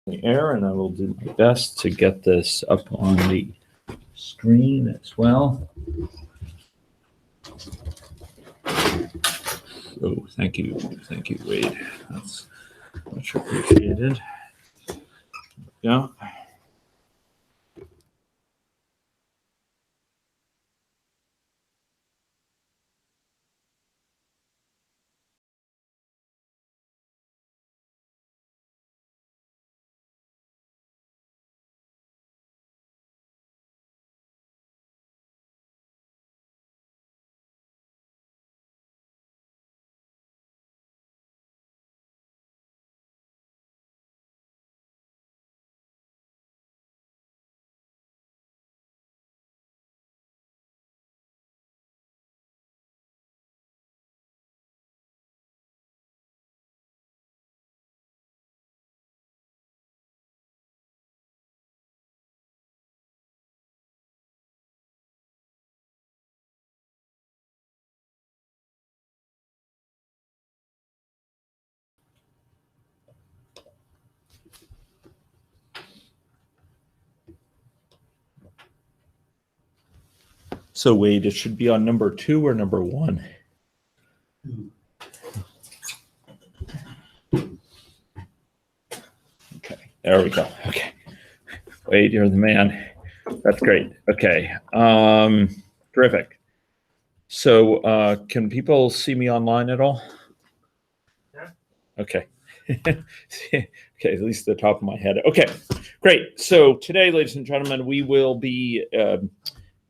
the air, and I will do my best to get this up on the screen as well. So thank you, Wade. That's much appreciated. Yeah. So Wade, it should be on number 2 or number 1. Okay, there we go. Okay, Wade, you're the man. That's great. Okay, terrific. So can people see me online at all? Yeah. Okay. Okay, at least the top of my head. Okay, great. So today, ladies and gentlemen, we will be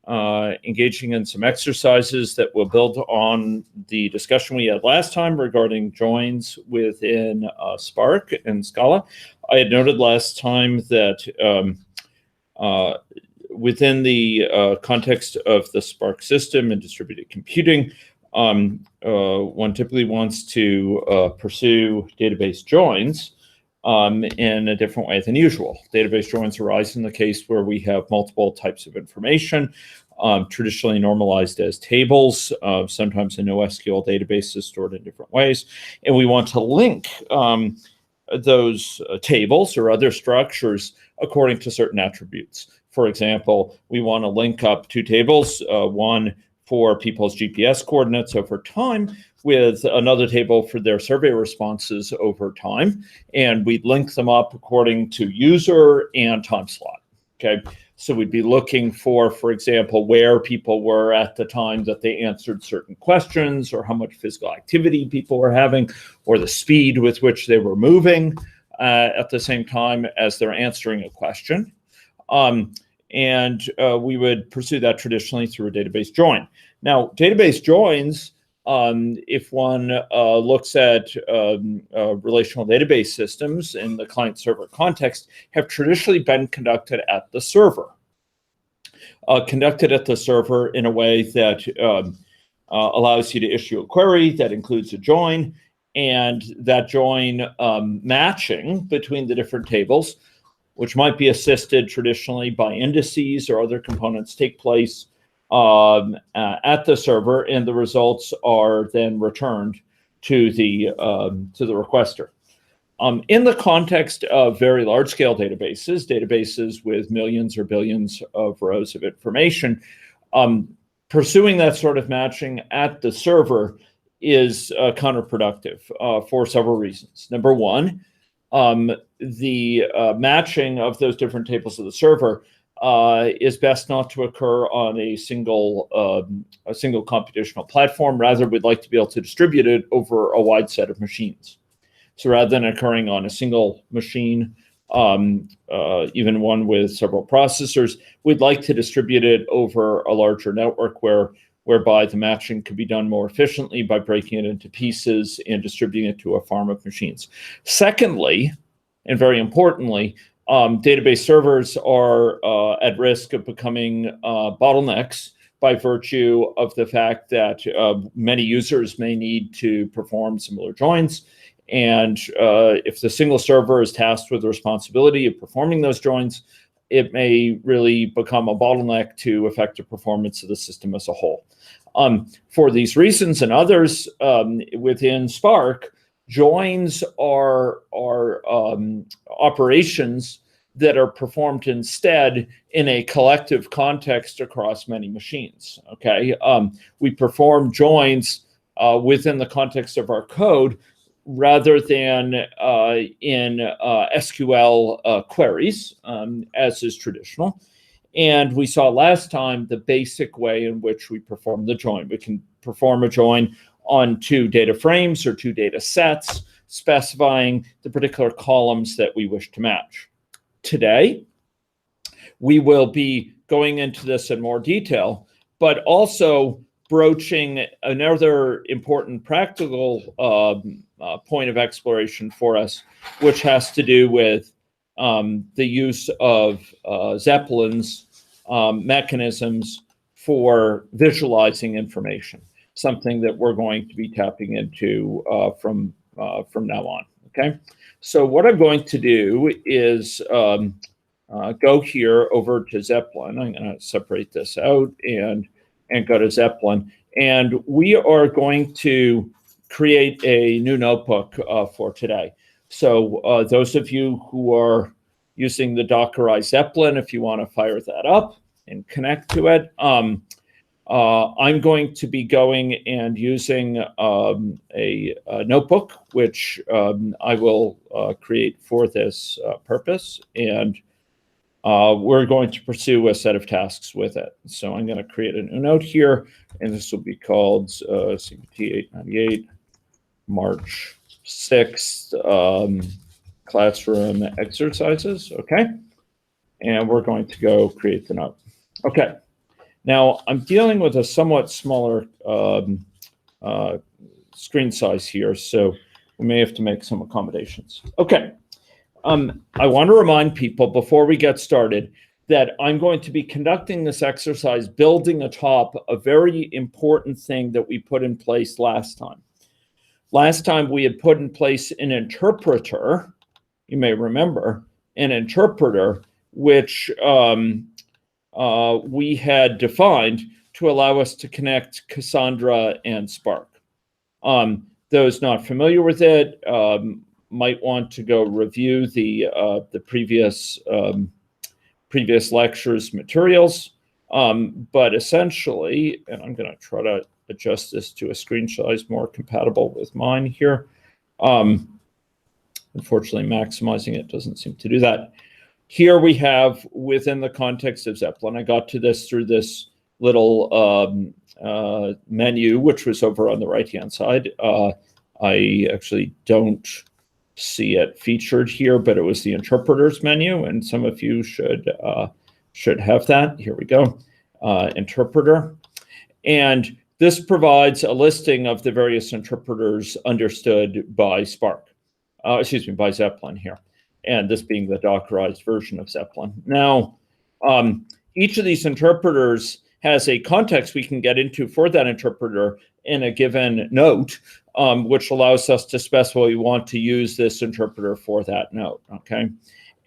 engaging in some exercises that will build on the discussion we had last time regarding joins within Spark and Scala. I had noted last time that within the context of the Spark system and distributed computing, one typically wants to pursue database joins in a different way than usual. Database joins arise in the case where we have multiple types of information, traditionally normalized as tables. Sometimes a NoSQL database is stored in different ways. And we want to link those tables or other structures according to certain attributes. For example, we want to link up 2 tables, one for people's GPS coordinates over time with another table for their survey responses over time. And we'd link them up according to user and time slot. Okay, so we'd be looking for example, where people were at the time that they answered certain questions, or how much physical activity people were having, or the speed with which they were moving at the same time as they're answering a question. And we would pursue that traditionally through a database join. Now, database joins, if one looks at relational database systems in the client-server context, have traditionally been conducted at the server. Conducted at the server in a way that allows you to issue a query that includes a join, and that join matching between the different tables, which might be assisted traditionally by indices or other components, take place at the server, and the results are then returned to the requester. In the context of very large-scale databases with millions or billions of rows of information, pursuing that sort of matching at the server is counterproductive for several reasons. Number one, the matching of those different tables of the server is best not to occur on a single computational platform. Rather, we'd like to be able to distribute it over a wide set of machines. So rather than occurring on a single machine, even one with several processors, we'd like to distribute it over a larger network whereby the matching could be done more efficiently by breaking it into pieces and distributing it to a farm of machines. Secondly, and very importantly, database servers are at risk of becoming bottlenecks by virtue of the fact that many users may need to perform similar joins. And if the single server is tasked with the responsibility of performing those joins, it may really become a bottleneck to effective performance of the system as a whole. For these reasons and others within Spark, joins are operations that are performed instead in a collective context across many machines. Okay, we perform joins within the context of our code rather than in SQL queries, as is traditional. And we saw last time the basic way in which we perform the join. We can perform a join on two data frames or two data sets, specifying the particular columns that we wish to match. Today, we will be going into this in more detail, but also broaching another important practical point of exploration for us, which has to do with the use of Zeppelin's mechanisms for visualizing information, something that we're going to be tapping into from now on. Okay, so what I'm going to do is go here over to Zeppelin. I'm going to separate this out and go to Zeppelin, and we are going to create a new notebook for today. So those of you who are using the Dockerized Zeppelin, if you want to fire that up and connect to it, I'm going to be going and using a notebook, which I will create for this purpose, and we're going to pursue a set of tasks with it. So I'm going to create a new note here, and this will be called CPT 898 March 6th classroom exercises. Okay, and we're going to go create the note. Okay. Now, I'm dealing with a somewhat smaller screen size here, so we may have to make some accommodations. Okay, I want to remind people before we get started that I'm going to be conducting this exercise building atop a very important thing that we put in place last time. Last time we had put in place an interpreter, you may remember, an interpreter which we had defined to allow us to connect Cassandra and Spark. Those not familiar with it might want to go review the previous lectures materials. But essentially, and I'm going to try to adjust this to a screen size more compatible with mine here. Unfortunately, maximizing it doesn't seem to do that. Here we have, within the context of Zeppelin, I got to this through this little menu, which was over on the right-hand side. I actually don't see it featured here, but it was the interpreters menu, and some of you should have that. Here we go, interpreter. And this provides a listing of the various interpreters understood by Spark, by Zeppelin here, and this being the Dockerized version of Zeppelin. Now, each of these interpreters has a context we can get into for that interpreter in a given note, which allows us to specify we want to use this interpreter for that note, okay?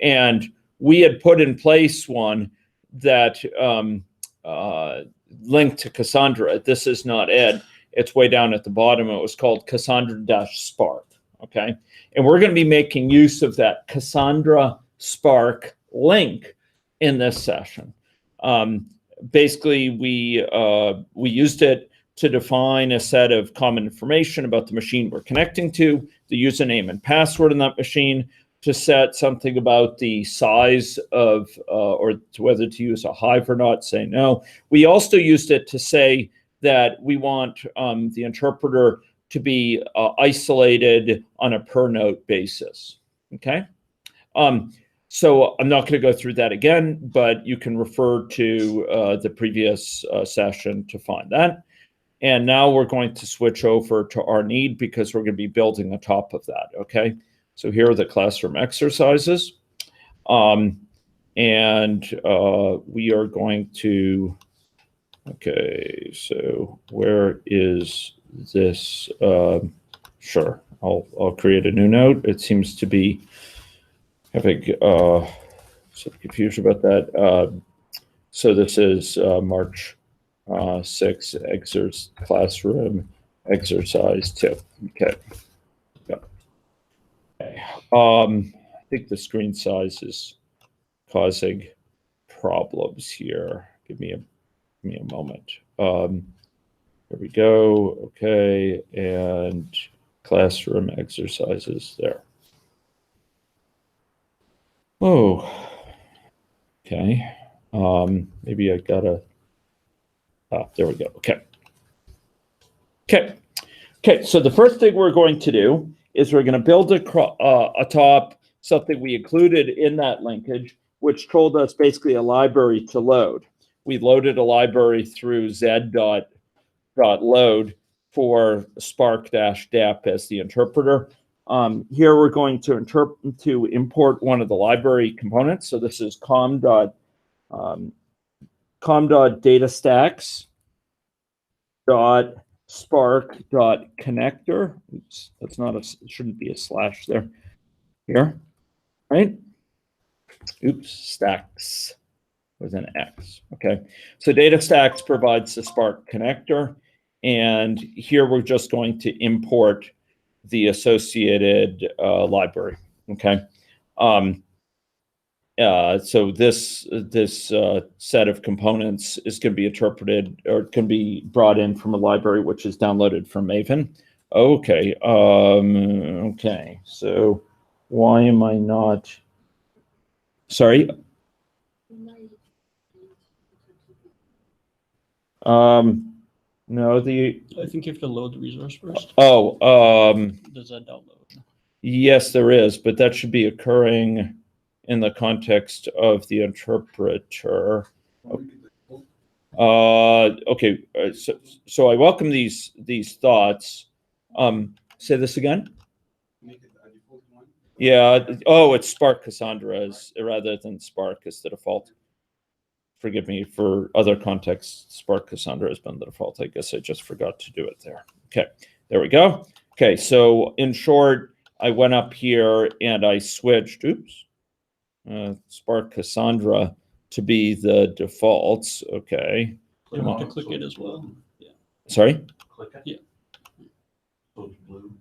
And we had put in place one that linked to Cassandra. This is not it. It's way down at the bottom. It was called Cassandra-Spark, okay? And we're going to be making use of that Cassandra Spark link in this session. Basically, we used it to define a set of common information about the machine we're connecting to, the username and password in that machine, to set something about the size of, or to whether to use a hive or not, say no. We also used it to say that we want the interpreter to be isolated on a per note basis, okay? So I'm not going to go through that again, but you can refer to the previous session to find that. And now we're going to switch over to our need because we're going to be building on top of that, okay? So here are the classroom exercises. And we are going to, okay, so where is this? Sure, I'll create a new note. It seems to be having some confusion about that. So this is March 6th classroom exercise 2. Okay. Yeah. Okay. think the screen size is causing problems here. Give me a moment. There we go. Okay, and classroom exercises there. Oh, okay. Maybe I gotta. There we go. Okay. Okay. So the first thing we're going to do is we're going to build atop something we included in that linkage, which told us basically a library to load. We loaded a library through z.load for spark-dep as the interpreter. Here we're going to import one of the library components. So this is com.datastacks.spark.connector. Oops, that's not shouldn't be a slash there. Here, right? Oops, stacks with an X. Okay, so DataStax provides the Spark connector, and here we're just going to import the associated library. Okay, so this set of components is going to be interpreted or can be brought in from a library which is downloaded from Maven. Okay, okay. So why am I not? Sorry. No, I think you have to load the resource first. Oh, does that download? Yes, there is, but that should be occurring in the context of the interpreter. Okay, so I welcome these thoughts. Say this again. Yeah. Oh, it's Spark Cassandra rather than Spark as the default. Forgive me, for other contexts, Spark Cassandra has been the default. I guess I just forgot to do it there. Okay, there we go. Okay, so in short, I went up here and I switched, Spark Cassandra to be the defaults. Okay. You have to click it as well. Yeah. Sorry? Click it. Yeah. So it's blue.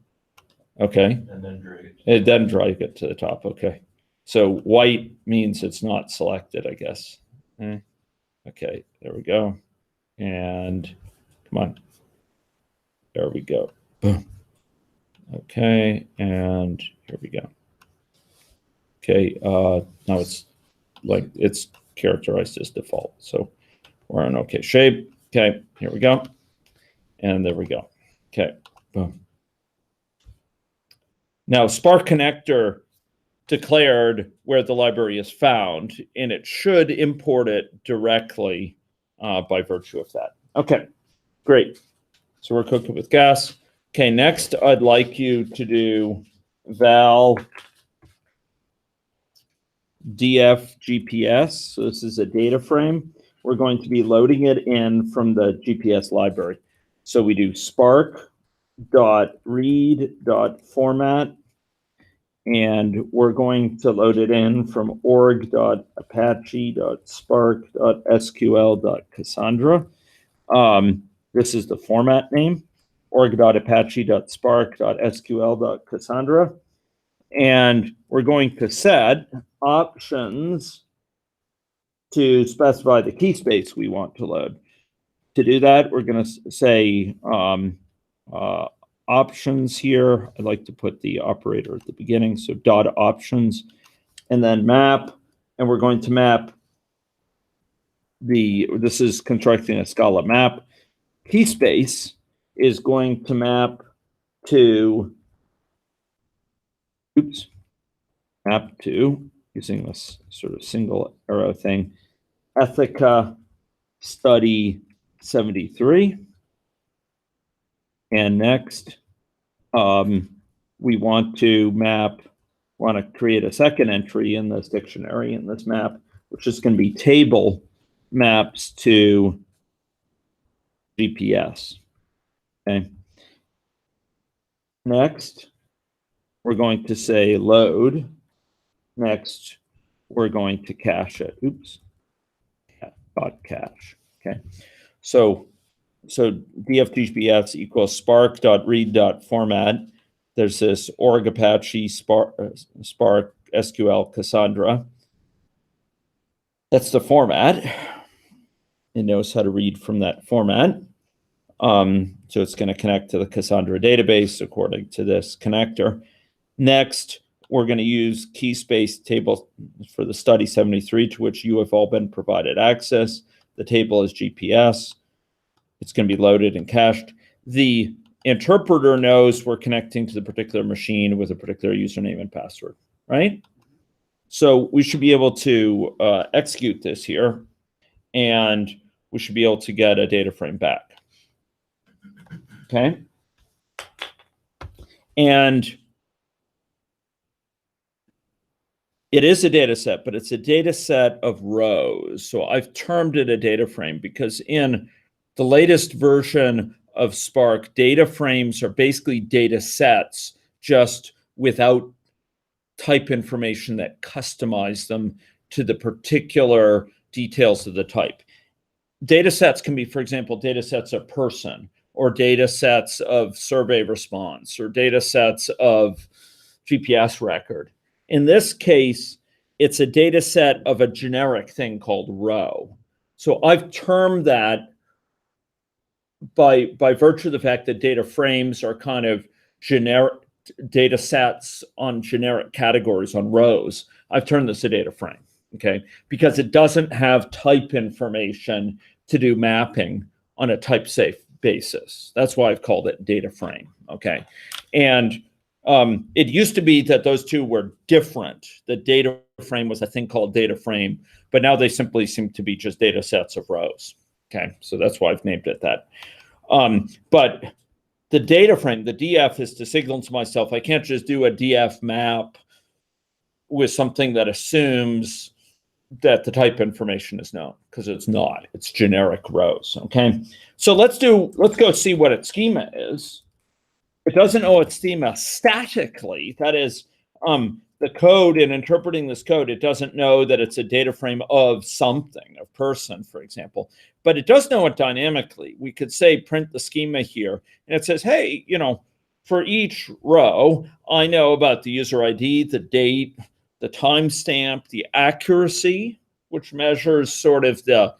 Okay. And then drag it. And then drag it to the top. Okay. So white means it's not selected, I guess. Okay, there we go. And come on. There we go. Boom. Okay, and here we go. Okay, now it's like it's characterized as default. So we're in okay shape. Okay, here we go. And there we go. Okay, boom. Now Spark Connector declared where the library is found, and it should import it directly by virtue of that. Okay, great. So we're cooking with gas. Okay, next I'd like you to do val df GPS. So this is a data frame. We're going to be loading it in from the GPS library. So we do spark.read.format, and we're going to load it in from org.apache.spark.sql.cassandra. This is the format name, org.apache.spark.sql.cassandra. And we're going to set options to specify the key space we want to load. To do that, we're going to say options here. I'd like to put the operator at the beginning. So dot options, and then map. And we're going to map this is constructing a Scala map. Key space is going to map to, using this sort of single arrow thing, Ethica study 73. And next, we want to create a second entry in this dictionary, in this map, which is going to be table maps to GPS. Okay. Next, we're going to say load. Next, we're going to cache it. Cache. Okay. So df-GPS equals spark.read.format. There's this org Apache Spark SQL Cassandra. That's the format. It knows how to read from that format. So it's going to connect to the Cassandra database according to this connector. Next, we're going to use key space table for the study 73, to which you have all been provided access. The table is GPS. It's going to be loaded and cached. The interpreter knows we're connecting to the particular machine with a particular username and password, right? So we should be able to execute this here, and we should be able to get a data frame back. Okay? And it is a data set, but it's a data set of rows. So I've termed it a data frame because in the latest version of Spark, data frames are basically data sets, just without type information that customize them to the particular details of the type. Data sets can be, for example, data sets of person, or data sets of survey response, or data sets of GPS record. In this case, it's a data set of a generic thing called row. So I've termed that by virtue of the fact that data frames are kind of generic data sets on generic categories on rows. I've turned this a data frame, okay? Because it doesn't have type information to do mapping on a type safe basis. That's why I've called it data frame, okay? And it used to be that those two were different. The data frame was a thing called data frame, but now they simply seem to be just data sets of rows, okay? So that's why I've named it that. But the data frame, the DF, is to signal to myself, I can't just do a DF map with something that assumes that the type information is known, because it's not. It's generic rows, okay? So let's go see what its schema is. It doesn't know its schema statically. That is, the code, in interpreting this code, it doesn't know that it's a data frame of something, a person, for example, but it does know it dynamically. We could say print the schema here, and it says, hey, you know, for each row, I know about the user ID, the date, the timestamp, the accuracy, which measures sort of the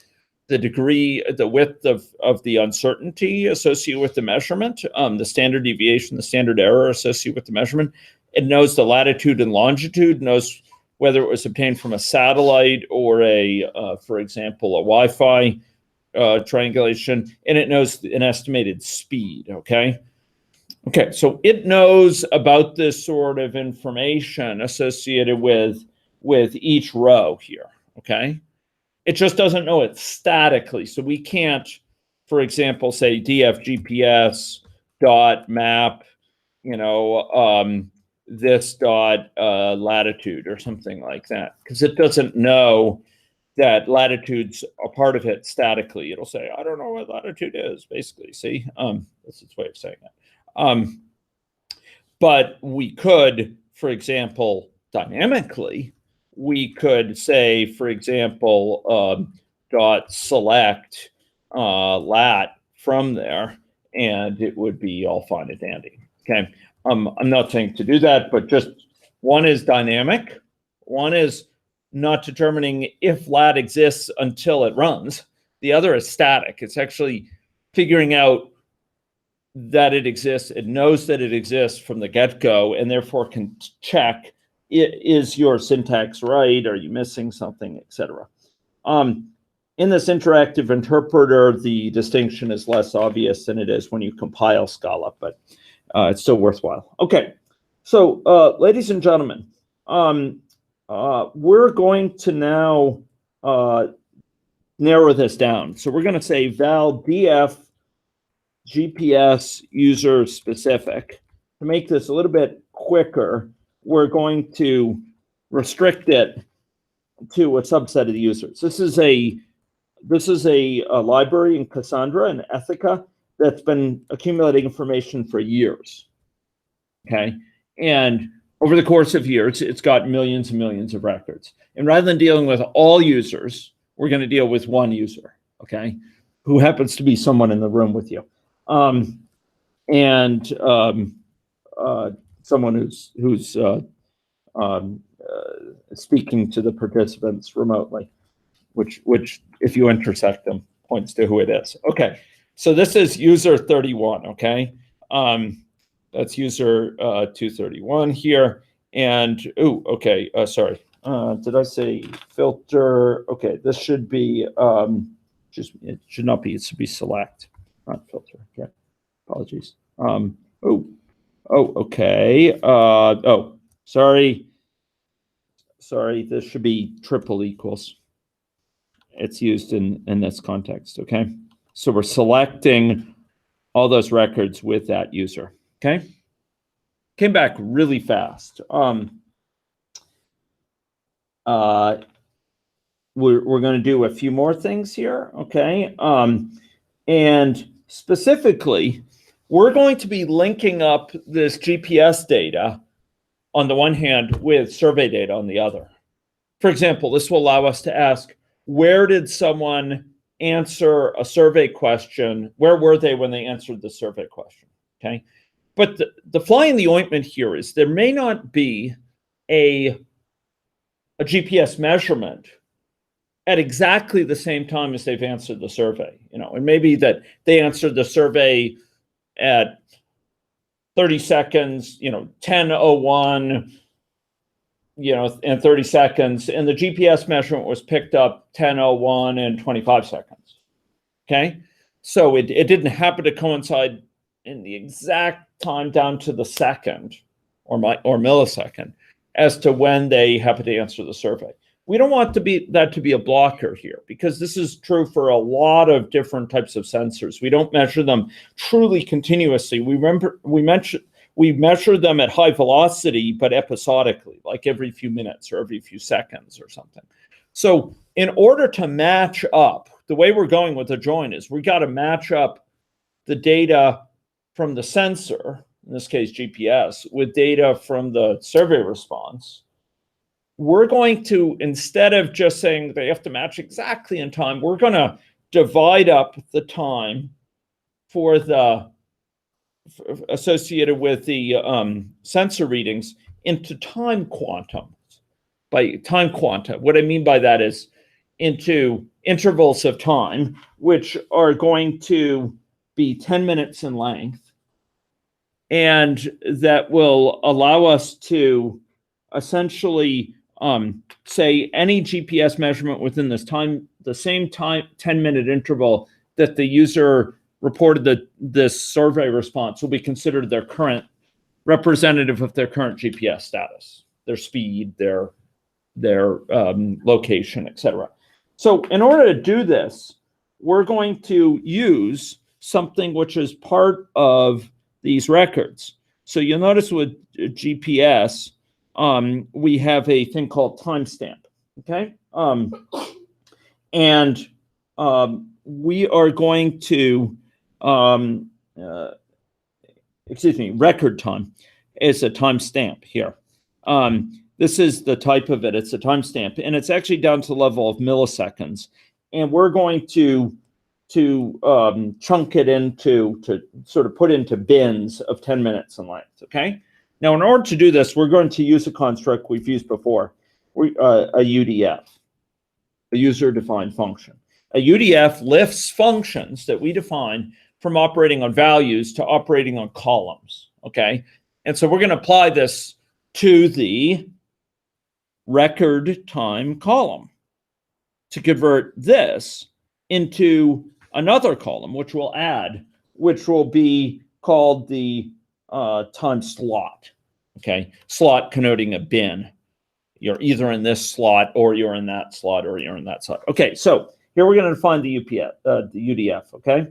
degree, the width of the uncertainty associated with the measurement, the standard deviation, the standard error associated with the measurement. It knows the latitude and longitude, knows whether it was obtained from a satellite or for example, a Wi-Fi triangulation, and it knows an estimated speed, okay? Okay, so it knows about this sort of information associated with each row here, okay? It just doesn't know it statically. So we can't, for example, say df GPS dot map, you know, this dot latitude or something like that, because it doesn't know that latitude's a part of it statically. It'll say, I don't know what latitude is, basically. See, that's its way of saying it. But we could, for example, dynamically, we could say, for example, dot select lat from there, and it would be all fine and dandy. Okay, I'm not saying to do that, but just one is dynamic, one is not determining if lat exists until it runs. The other is static. It's actually figuring out that it exists. It knows that it exists from the get-go, and therefore can check, is your syntax right? Are you missing something, etc. In this interactive interpreter, the distinction is less obvious than it is when you compile Scala, but it's still worthwhile. Okay, so ladies and gentlemen, we're going to now narrow this down. So we're going to say val df GPS user specific. To make this a little bit quicker, we're going to restrict it to a subset of the users. This is a library in Cassandra and Ethica that's been accumulating information for years. Okay, and over the course of years, it's got millions and millions of records. And rather than dealing with all users, we're going to deal with one user. Okay, who happens to be someone in the room with you. Someone who's speaking to the participants remotely, which if you intersect them points to who it is. Okay, so this is user 31. Okay, that's user 231 here. And okay, sorry. Did I say filter? Okay, this should be it should not be. It should be select, not filter. Okay, apologies. Okay. Sorry. This should be triple equals. It's used in this context. Okay, so we're selecting all those records with that user. Okay, came back really fast. We're going to do a few more things here. Okay, and specifically, we're going to be linking up this GPS data on the one hand with survey data on the other. For example, this will allow us to ask, where did someone answer a survey question? Where were they when they answered the survey question? Okay, but the fly in the ointment here is there may not be a GPS measurement at exactly the same time as they've answered the survey. It may be that they answered the survey at 30 seconds, 10:01, and 30 seconds, and the GPS measurement was picked up 10:01 and 25 seconds. Okay, so it didn't happen to coincide in the exact time down to the second or millisecond as to when they happen to answer the survey. We don't want that to be a blocker here, because this is true for a lot of different types of sensors. We don't measure them truly continuously. We measure them at high velocity, but episodically, like every few minutes or every few seconds or something. So in order to match up, the way we're going with the join is we got to match up the data from the sensor, in this case GPS, with data from the survey response. We're going to, instead of just saying they have to match exactly in time, we're going to divide up the time for the associated with the sensor readings into time quantums. By time quanta, what I mean by that is into intervals of time, which are going to be 10 minutes in length, and that will allow us to essentially say any GPS measurement within this time, the same time 10-minute interval that the user reported this survey response, will be considered their current representative of their current GPS status, their speed, their location, etc. So in order to do this, we're going to use something which is part of these records. So you'll notice with GPS, we have a thing called timestamp. Okay, and we are going to record time is a timestamp here. This is the type of it. It's a timestamp, and it's actually down to the level of milliseconds. And we're going to chunk it into, to sort of put into bins of 10 minutes in length. Okay. Now, in order to do this, we're going to use a construct we've used before, a UDF, a user-defined function. A UDF lifts functions that we define from operating on values to operating on columns, okay? And so we're going to apply this to the record time column to convert this into another column, which we'll add, which will be called the time slot, okay? Slot connoting a bin. You're either in this slot, or you're in that slot, or you're in that slot. Okay, so here we're going to define the UDF, okay?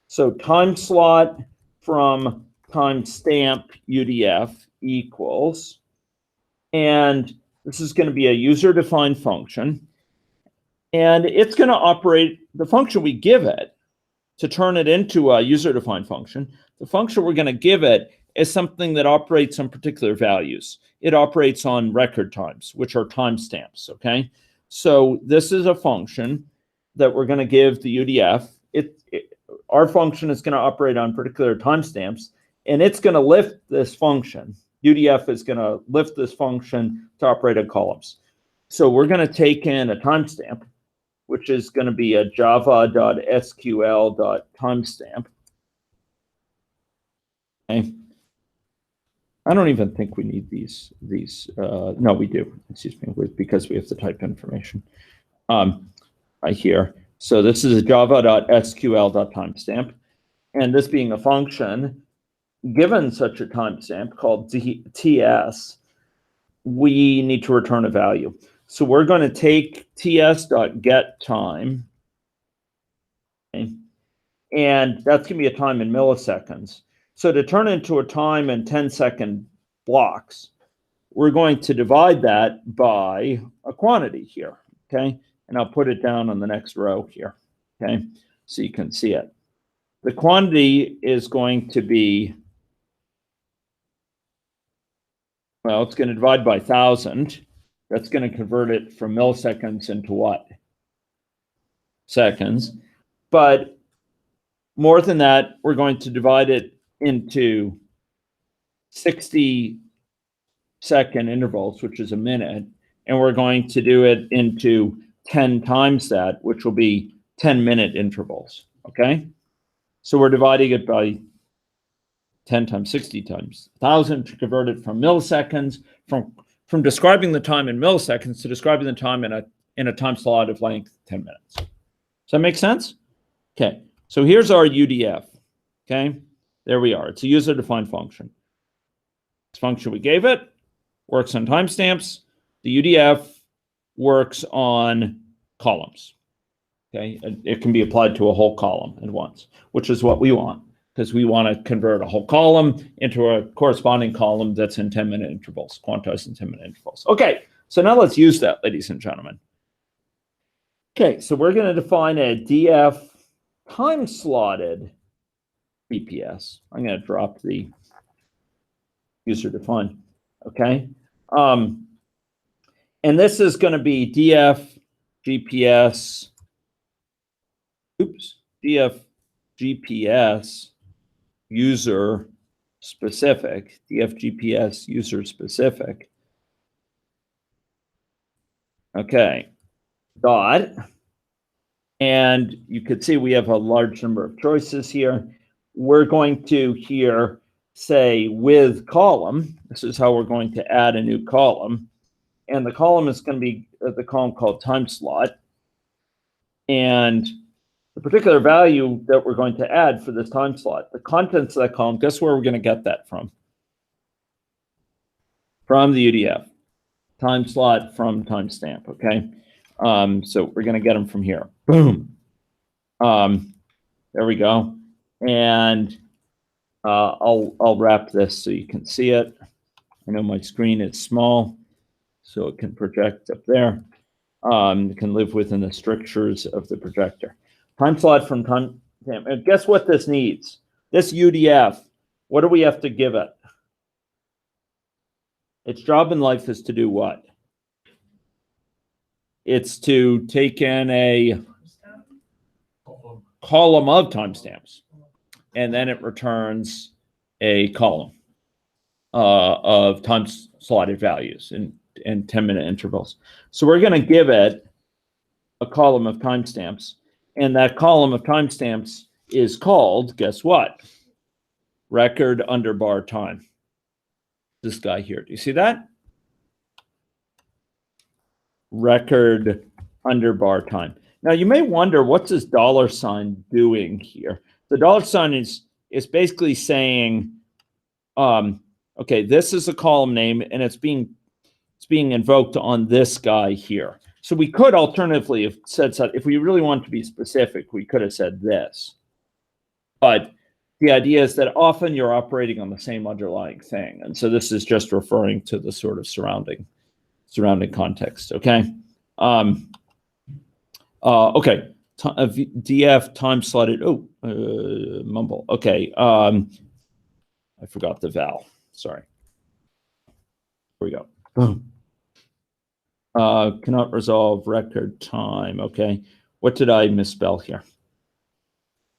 So time slot from timestamp UDF equals, and this is going to be a user-defined function, and it's going to operate the function we give it to turn it into a user-defined function. The function we're going to give it is something that operates on particular values. It operates on record times, which are timestamps, okay? So this is a function that we're going to give the UDF. Our function is going to operate on particular timestamps, and it's going to lift this function, UDF is going to lift this function to operate on columns. So we're going to take in a timestamp, which is going to be a java.sql.timestamp. Okay. I don't even think we need these. No, we do. Excuse me, because we have to type information right here. So this is a java.sql.timestamp, and this being a function, given such a timestamp called ts, we need to return a value. So we're going to take ts.getTime, okay, and that's going to be a time in milliseconds. So to turn into a time in 10-second blocks, we're going to divide that by a quantity here, okay? And I'll put it down on the next row here, okay? So you can see it. The quantity is going to be, well, it's going to divide by 1,000. That's going to convert it from milliseconds into what? Seconds. But more than that, we're going to divide it into 60-second intervals, which is a minute, and we're going to do it into 10 times that, which will be 10-minute intervals, okay? So we're dividing it by 10 times 60 times 1,000 to convert it from milliseconds, from describing the time in milliseconds to describing the time in a time slot of length 10 minutes. Does that make sense? Okay, so here's our UDF, okay? There we are. It's a user-defined function. This function we gave it works on timestamps. The UDF works on columns. Okay, it can be applied to a whole column at once, which is what we want, because we want to convert a whole column into a corresponding column that's in 10-minute intervals, quantized in 10-minute intervals. Okay, so now let's use that, ladies and gentlemen. Okay, so we're going to define a df time-slotted GPS. I'm going to drop the user-defined, okay? And this is going to be df GPS, df GPS user specific, df GPS user specific. Okay, dot. And you could see we have a large number of choices here. We're going to here say with column. This is how we're going to add a new column. And the column is going to be the column called time slot. And the particular value that we're going to add for this time slot, the contents of that column, guess where we're going to get that from? From the UDF. Time slot from timestamp, okay? So we're going to get them from here. Boom. There we go. And I'll wrap this so you can see it. I know my screen is small, so it can project up there. It can live within the strictures of the projector. Time slot from time. And guess what this needs? This UDF, what do we have to give it? Its job in life is to do what? It's to take in a column of timestamps, and then it returns a column of time slotted values in 10-minute intervals. So we're going to give it a column of timestamps, and that column of timestamps is called, guess what? Record under bar time. This guy here. Do you see that? Record under bar time. Now you may wonder, what's this $sign doing here? The $sign is basically saying, okay, this is a column name, and it's being invoked on this guy here. So we could alternatively have said, if we really want to be specific, we could have said this. But the idea is that often you're operating on the same underlying thing, and so this is just referring to the sort of surrounding context. Okay. Okay. DF time slotted. Oh, mumble. Okay. I forgot the val. Sorry. Here we go. Boom. Cannot resolve record time. Okay. What did I misspell here?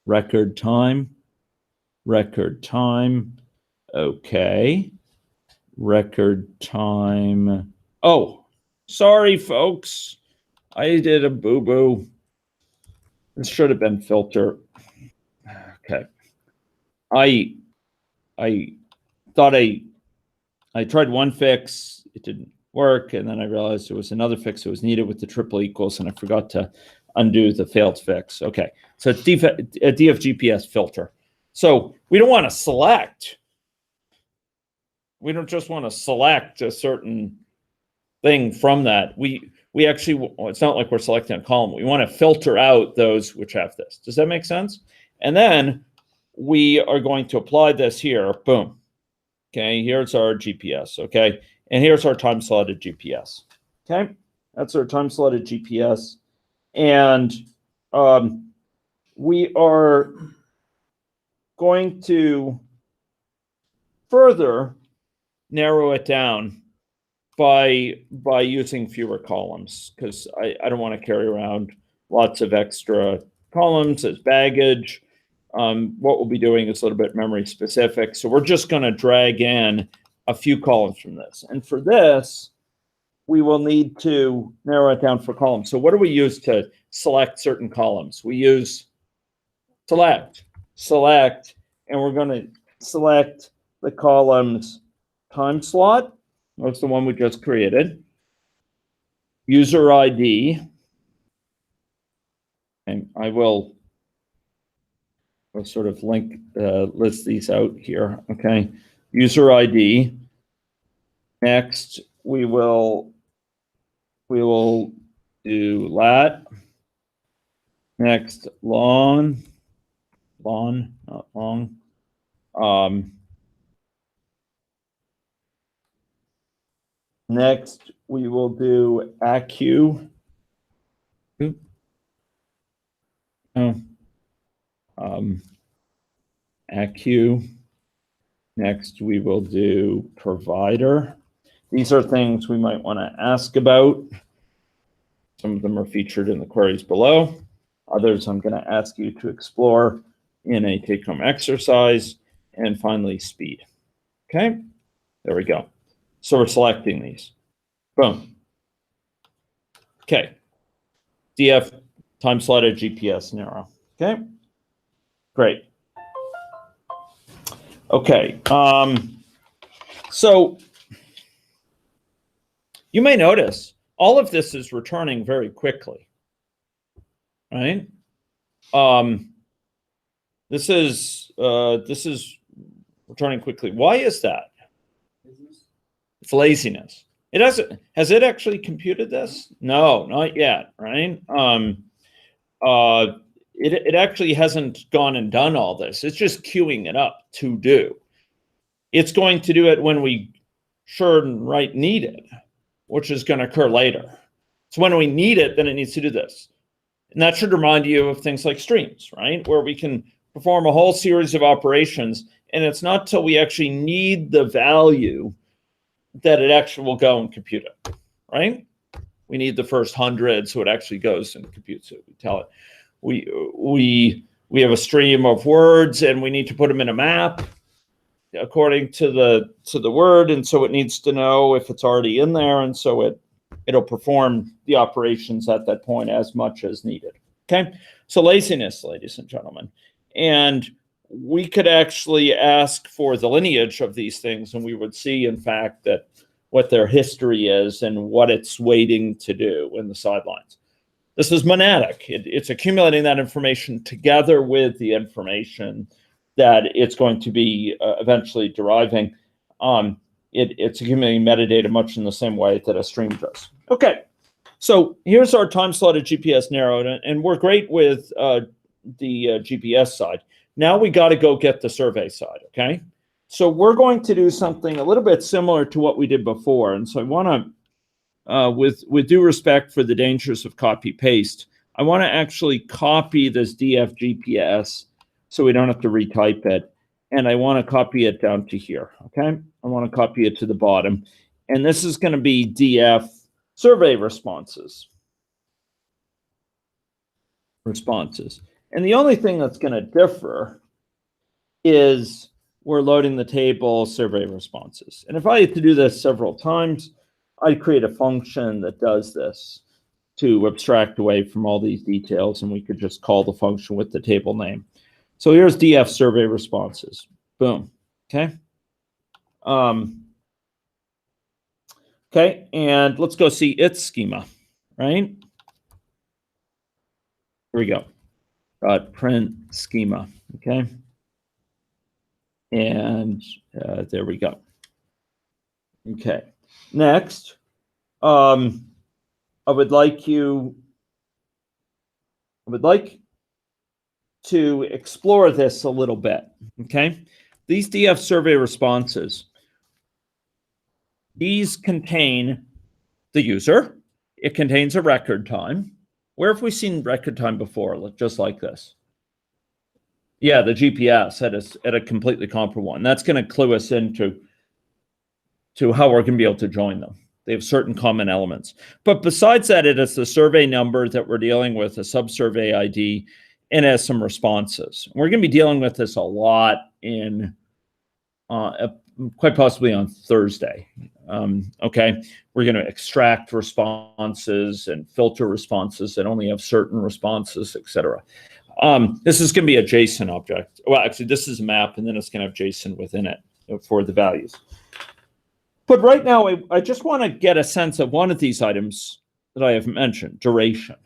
Record time. Record time. Okay. record time. Oh, sorry, folks. I did a boo-boo. This should have been filter. Okay. I thought I tried one fix. It didn't work. And then I realized there was another fix that was needed with the triple equals, and I forgot to undo the failed fix. Okay. So it's a DFGPS filter. So we don't want to select. We don't just want to select a certain thing from that. We actually, it's not like we're selecting a column. We want to filter out those which have this. Does that make sense? And then we are going to apply this here. Boom. Okay, here's our GPS. Okay, and here's our time slotted GPS. Okay, that's our time slotted GPS. And we are going to further narrow it down by using fewer columns, because I don't want to carry around lots of extra columns as baggage. What we'll be doing is a little bit memory specific. So we're just going to drag in a few columns from this. And for this, we will need to narrow it down for columns. So what do we use to select certain columns? We use select, and we're going to select the columns time slot. That's the one we just created. User ID. And I will sort of list these out here. Okay. User ID. Next, we will do lat. Next, not long. Next, we will do AQ. AQ. Next, we will do provider. These are things we might want to ask about. Some of them are featured in the queries below. Others I'm going to ask you to explore in a take-home exercise. And finally, speed. Okay, there we go. So we're selecting these. Boom. Okay. DF time slotted GPS narrow. Okay, great. Okay, so you may notice all of this is returning very quickly, right? This is returning quickly. Why is that? It's laziness. It hasn't. Has it actually computed this? No, not yet, right? It actually hasn't gone and done all this. It's just queuing it up to do. It's going to do it when we sure and right need it, which is going to occur later. So when we need it, then it needs to do this. And that should remind you of things like streams, right? Where we can perform a whole series of operations, and it's not till we actually need the value that it actually will go and compute it, right? We need the first 100, so it actually goes and computes it. We tell it, we have a stream of words, and we need to put them in a map according to the word, and so it needs to know if it's already in there, and so it'll perform the operations at that point as much as needed. Okay, so laziness, ladies and gentlemen, and we could actually ask for the lineage of these things, and we would see, in fact, that what their history is and what it's waiting to do in the sidelines. This is monadic. It's accumulating that information together with the information that it's going to be eventually deriving. It's accumulating metadata much in the same way that a stream does. Okay, so here's our time slotted GPS narrowed, and we're great with the GPS side. Now we got to go get the survey side, okay? So we're going to do something a little bit similar to what we did before. And so I want to, with due respect for the dangers of copy paste, I want to actually copy this DF GPS so we don't have to retype it. And I want to copy it down to here, okay? I want to copy it to the bottom. And this is going to be DF survey responses. And the only thing that's going to differ is we're loading the table survey responses. And if I had to do this several times, I'd create a function that does this to abstract away from all these details, and we could just call the function with the table name. So here's df survey responses. Boom. Okay. Okay, and let's go see its schema, right? Here we go. Print schema. Okay. And there we go. Okay. Next, I would like to explore this a little bit. Okay. These DF survey responses, these contain the user. It contains a record time. Where have we seen record time before? Just like this. Yeah, the GPS at a completely comparable one. That's going to clue us into how we're going to be able to join them. They have certain common elements. But besides that, it is the survey number that we're dealing with, a sub-survey ID, and has some responses. We're going to be dealing with this a lot in quite possibly on Thursday. Okay, we're going to extract responses and filter responses that only have certain responses, etc. This is going to be a JSON object. Well, actually, this is a map, and then it's going to have JSON within it for the values. But right now, I just want to get a sense of one of these items that I have mentioned, duration.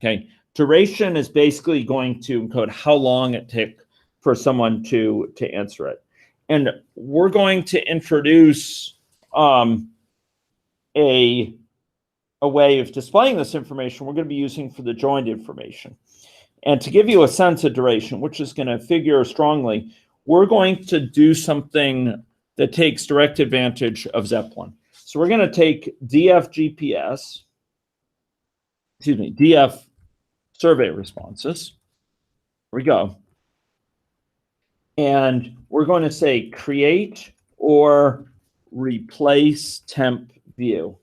Okay, duration is basically going to encode how long it took for someone to answer it. And we're going to introduce a way of displaying this information we're going to be using for the joined information. And to give you a sense of duration, which is going to figure strongly, we're going to do something that takes direct advantage of Zeppelin. So we're going to take DF survey responses. Here we go. And we're going to say create or replace temp view.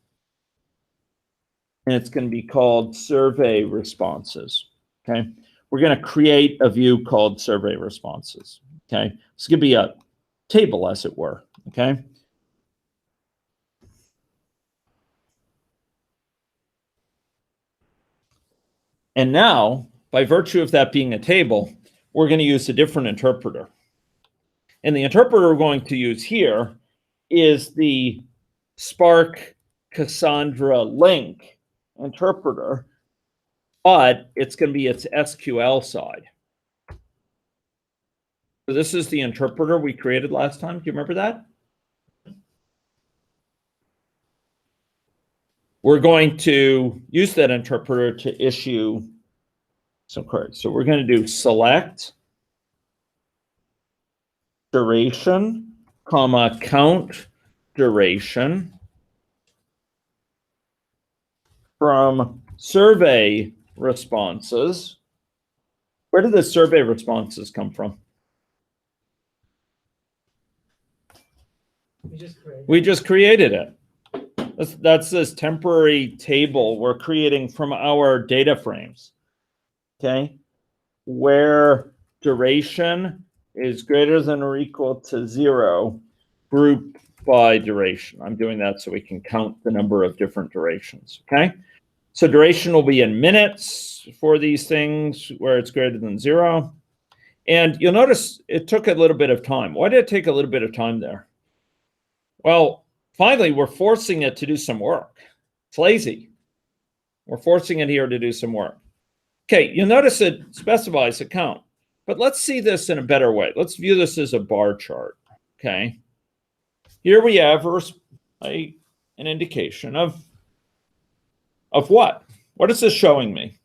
And it's going to be called survey responses. Okay. We're going to create a view called survey responses. Okay. It's going to be a table, as it were. Okay. And now, by virtue of that being a table, we're going to use a different interpreter. And the interpreter we're going to use here is the Spark Cassandra link interpreter, but it's going to be its SQL side. So this is the interpreter we created last time. Do you remember that? We're going to use that interpreter to issue some queries. So we're going to do select duration, comma, count duration from survey responses. Where did the survey responses come from? We just created it. That's this temporary table we're creating from our data frames. Okay, where duration is greater than or equal to 0, group by duration. I'm doing that so we can count the number of different durations. Okay, so duration will be in minutes for these things where it's greater than 0. And you'll notice it took a little bit of time. Why did it take a little bit of time there? Well, finally, we're forcing it to do some work. It's lazy. We're forcing it here to do some work. Okay, you'll notice it specifies a count. But let's see this in a better way. Let's view this as a bar chart. Okay. Here we have an indication of what? What is this showing me?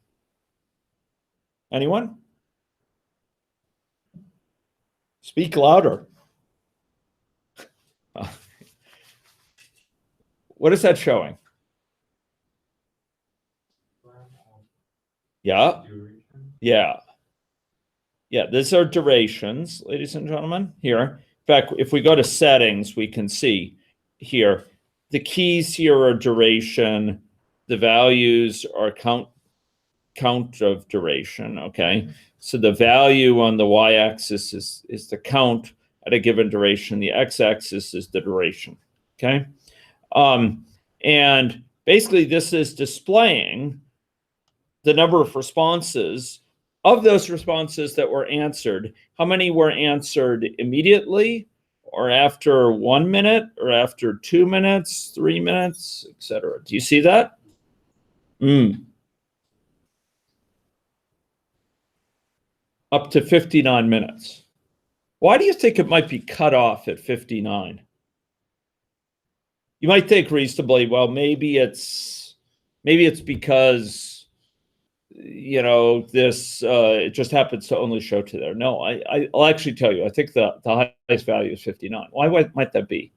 Anyone? Speak louder. What is that showing? Yeah. Yeah. Yeah, these are durations, ladies and gentlemen, here. In fact, if we go to settings, we can see here, the keys here are duration, the values are count of duration, okay? So the value on the y-axis is the count at a given duration. The x-axis is the duration, okay? And basically, this is displaying the number of responses. Of those responses that were answered, how many were answered immediately, or after 1 minute, or after 2 minutes, 3 minutes, etc.? Do you see that? Up to 59 minutes. Why do you think it might be cut off at 59? You might think reasonably, well, maybe it's because, you know, this it just happens to only show to there. No, I'll actually tell you. I think the highest value is 59. Why might that be?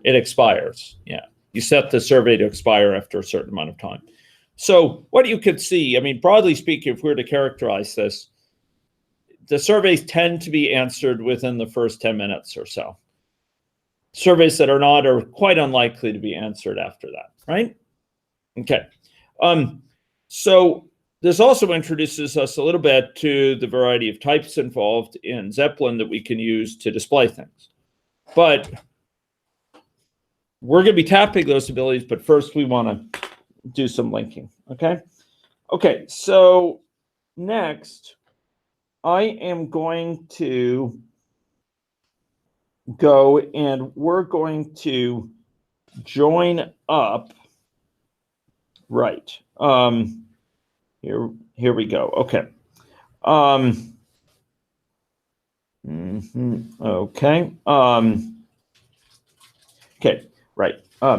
It expires. Yeah, you set the survey to expire after a certain amount of time. So what you could see, I mean, broadly speaking, if we were to characterize this, the surveys tend to be answered within the first 10 minutes or so. Surveys that are not are quite unlikely to be answered after that, right? Okay. So this also introduces us a little bit to the variety of types involved in Zeppelin that we can use to display things. But we're going to be tapping those abilities, but first we want to do some linking, okay? Okay, so next, I am going to go and we're going to join up, right. Here we go, okay. Okay, okay, right.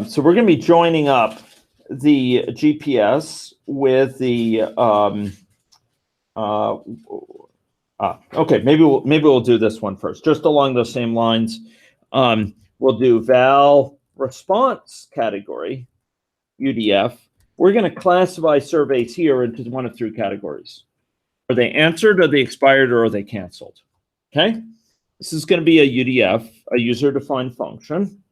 So we're going to be joining up the GPS with the okay, maybe we'll do this one first, just along those same lines. We'll do val response category, UDF. We're going to classify surveys here into one of three categories. Are they answered, are they expired, or are they canceled? Okay, this is going to be a UDF, a user-defined function.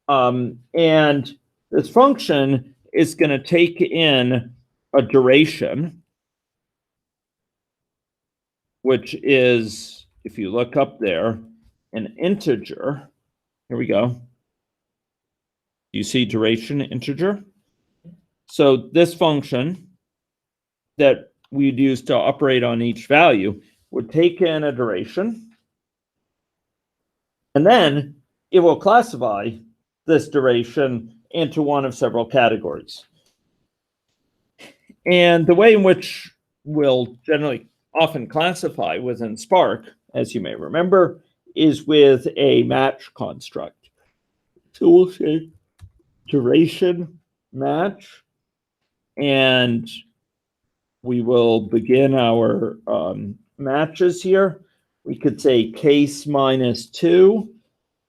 And this function is going to take in a duration, which is, if you look up there, an integer. Here we go. You see duration integer? So this function that we'd use to operate on each value would take in a duration, and then it will classify this duration into one of several categories. And the way in which we'll generally often classify within Spark, as you may remember, is with a match construct. So we'll say duration match, and we will begin our matches here. We could say case -2.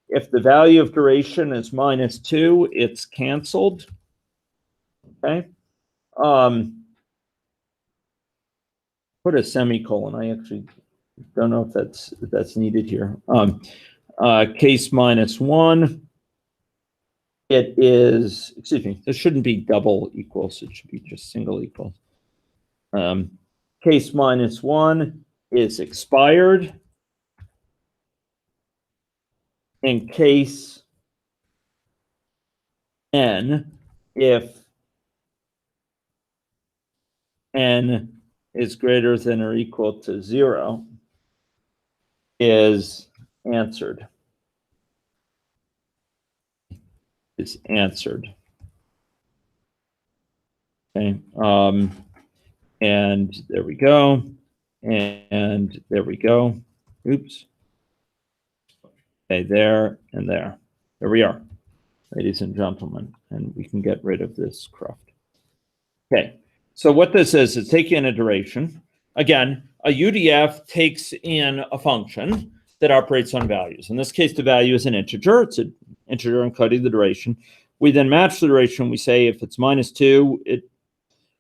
If the value of duration is -2, it's canceled. Okay. Put a semicolon. I actually don't know if that's needed here. Case -1. It is, excuse me, this shouldn't be double equals. It should be just single equals. Case -1 is expired. In case n, if n is greater than or equal to 0, is answered. Is answered. Okay. And there we go. And there we go. Oops. Okay, there and there. There we are, ladies and gentlemen. And we can get rid of this cruft. Okay. So what this is taking in a duration. Again, a UDF takes in a function that operates on values. In this case, the value is an integer. It's an integer encoding the duration. We then match the duration. We say if it's -2, it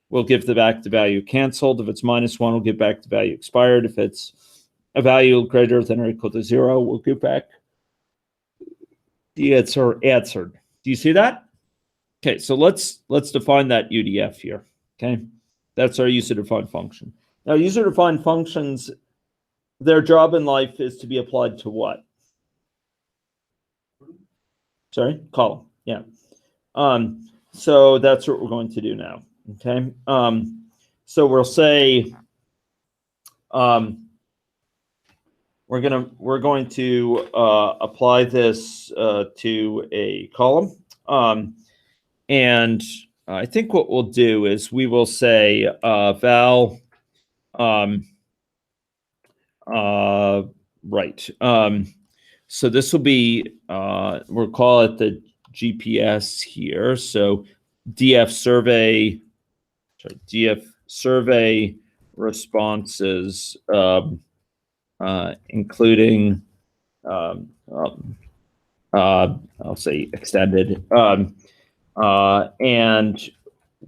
will give back the value canceled. If it's -1, we'll give back the value expired. If it's a value greater than or equal to 0, we'll give back the answer answered. Do you see that? Okay, so let's define that UDF here. Okay, that's our user-defined function. Now, user-defined functions their job in life is to be applied to what? Sorry, column. Yeah. So that's what we're going to do now. Okay. So we'll say we're going to apply this to a column. And I think what we'll do is we will say val right. So this will be we'll call it the GPS here. So DF survey responses, including I'll say extended, and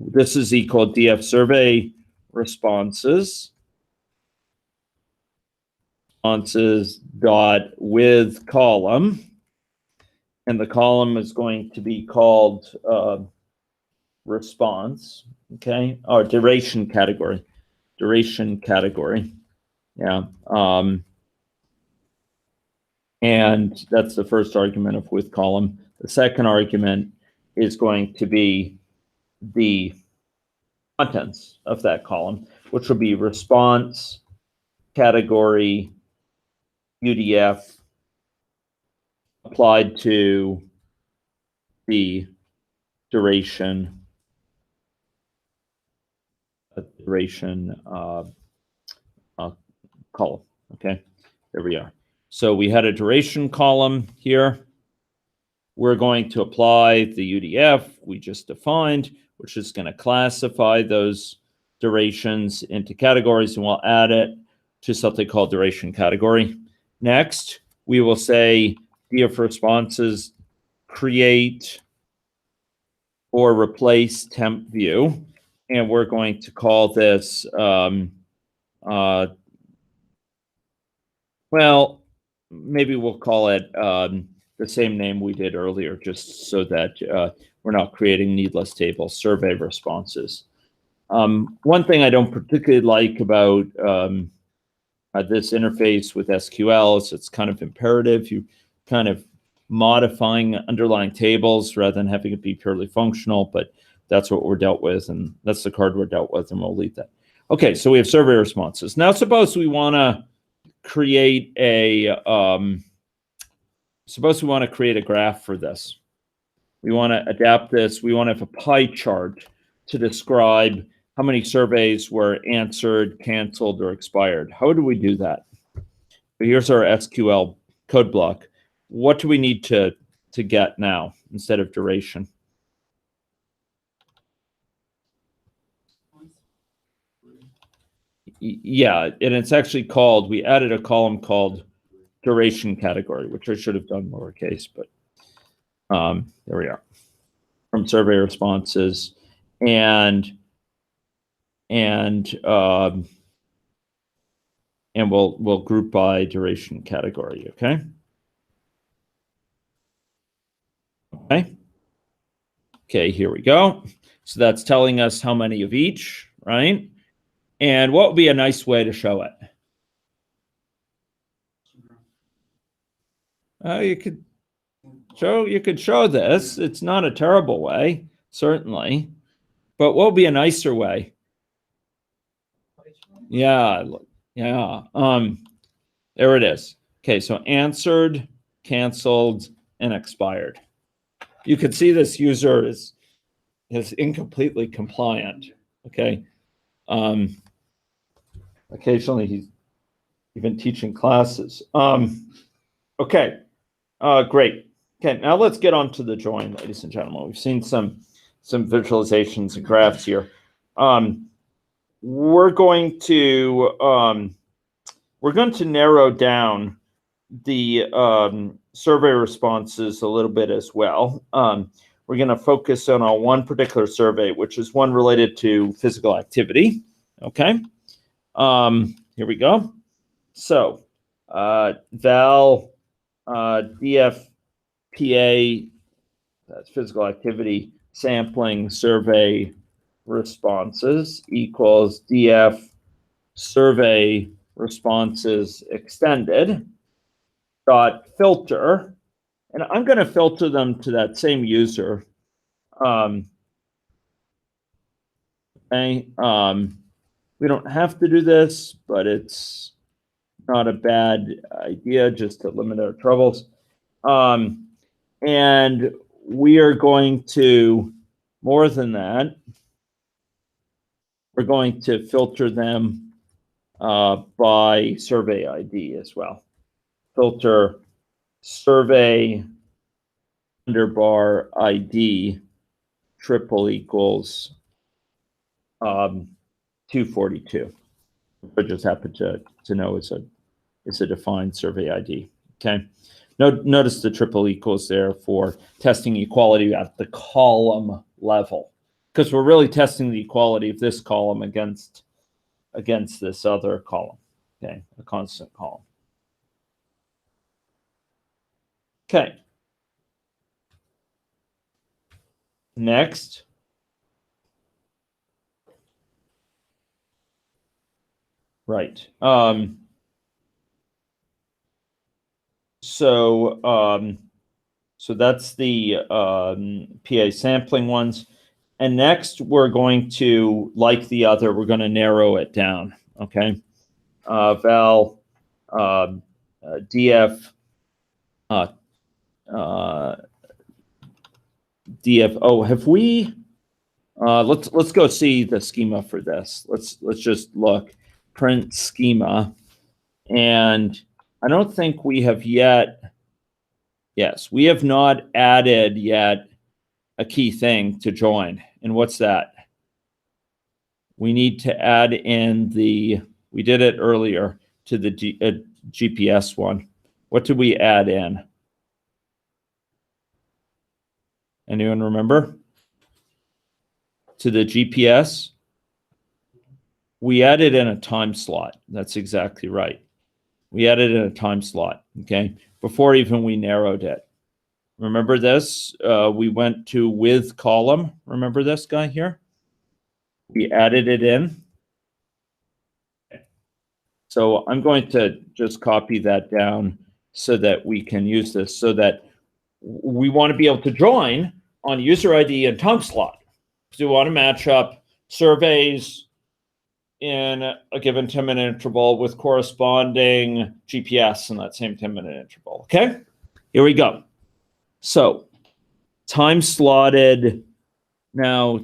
this is equal DF survey responses dot with column, and the column is going to be called response, okay, or duration category, yeah, and that's the first argument of with column. The second argument is going to be the contents of that column, which will be response category UDF applied to the duration column. Okay, there we are. So we had a duration column here. We're going to apply the UDF we just defined, which is going to classify those durations into categories, and we'll add it to something called duration category. Next, we will say DF responses create or replace temp view, and we're going to call this well, maybe we'll call it the same name we did earlier, just so that we're not creating needless tables, survey responses. One thing I don't particularly like about this interface with SQL is it's kind of imperative. You kind of modifying underlying tables rather than having it be purely functional, but that's what we're dealt with, and that's the card we're dealt with, and we'll leave that. Okay, so we have survey responses. Now suppose we want to create a graph for this. We want to adapt this. We want to have a pie chart to describe how many surveys were answered, canceled, or expired. How do we do that? Here's our SQL code block. What do we need to get now instead of duration? Yeah, and it's actually called, we added a column called duration category, which I should have done lowercase, but there we are. From survey responses, and we'll group by duration category. Okay. Okay, here we go. So that's telling us how many of each, right? And what would be a nice way to show it? You could show this. It's not a terrible way, certainly. But what would be a nicer way? Yeah. There it is. Okay, so answered, canceled, and expired. You can see this user is incompletely compliant. Okay. Occasionally he's even teaching classes. Okay. Great. Okay, now let's get on to the join, ladies and gentlemen. We've seen some visualizations and graphs here. We're going to narrow down the survey responses a little bit as well. We're going to focus on one particular survey, which is one related to physical activity. Okay. Here we go. So val DFPA, that's physical activity sampling survey responses, equals DF survey responses extended dot filter, and I'm going to filter them to that same user. Okay. We don't have to do this, but it's not a bad idea just to limit our troubles. And we are going to, more than that, we're going to filter them by survey ID as well. Filter survey underbar ID triple equals 242. I just happen to know it's a defined survey ID. Okay. Notice the triple equals there for testing equality at the column level, because we're really testing the equality of this column against this other column. Okay, a constant column. Okay. Next. Right. So that's the PA sampling ones. And next, we're going to, like the other, we're going to narrow it down. Okay. Val, DF, DF. Oh, have we? Let's go see the schema for this. Let's just look. Print schema, and I don't think we have yet. Yes, we have not added yet a key thing to join. And what's that? We need to add in the, we did it earlier, to the GPS one. What did we add in? Anyone remember? To the GPS, we added in a time slot. That's exactly right. We added in a time slot, okay, before even we narrowed it. Remember this? We went to with column. Remember this guy here? We added it in. So I'm going to just copy that down so that we can use this, so that we want to be able to join on user ID and time slot. So we want to match up surveys in a given 10-minute interval with corresponding GPS in that same 10-minute interval. Okay, here we go. So time slotted, now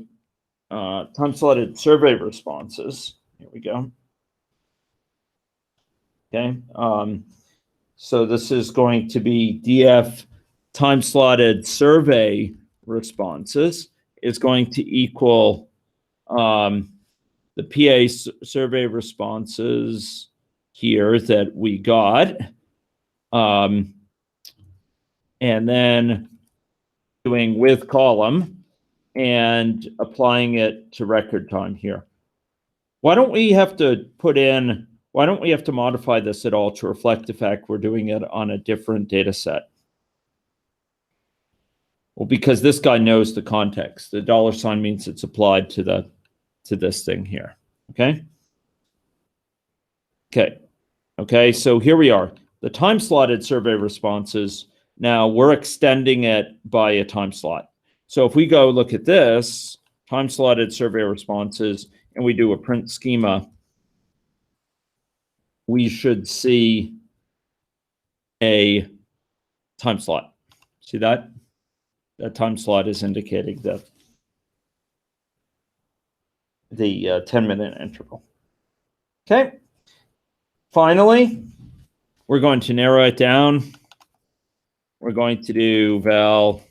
time slotted survey responses. Here we go. Okay, so this is going to be DF time slotted survey responses is going to equal the PA survey responses here that we got, and then doing with column and applying it to record time here. Why don't we have to put in, why don't we have to modify this at all to reflect the fact we're doing it on a different data set? Well, because this guy knows the context. The $ means it's applied to this thing here. Okay. Okay, so here we are. The time slotted survey responses, now we're extending it by a time slot. So if we go look at this, time slotted survey responses, and we do a print schema, we should see a time slot. See that? That time slot is indicating the 10-minute interval. Okay. Finally, we're going to narrow it down. We're going to do val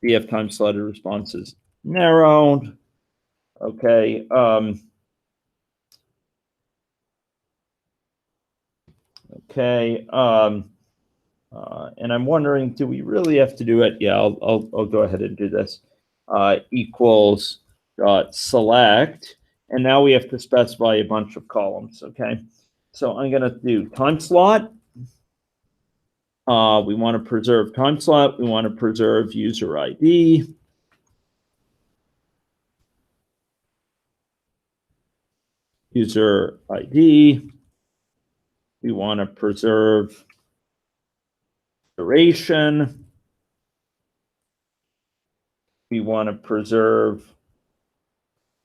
DF time slotted responses narrowed. Okay. Okay. And I'm wondering, do we really have to do it? Yeah, I'll go ahead and do this. Equals dot select, and now we have to specify a bunch of columns. Okay, so I'm going to do time slot. We want to preserve time slot. We want to preserve user ID. User ID. We want to preserve duration. We want to preserve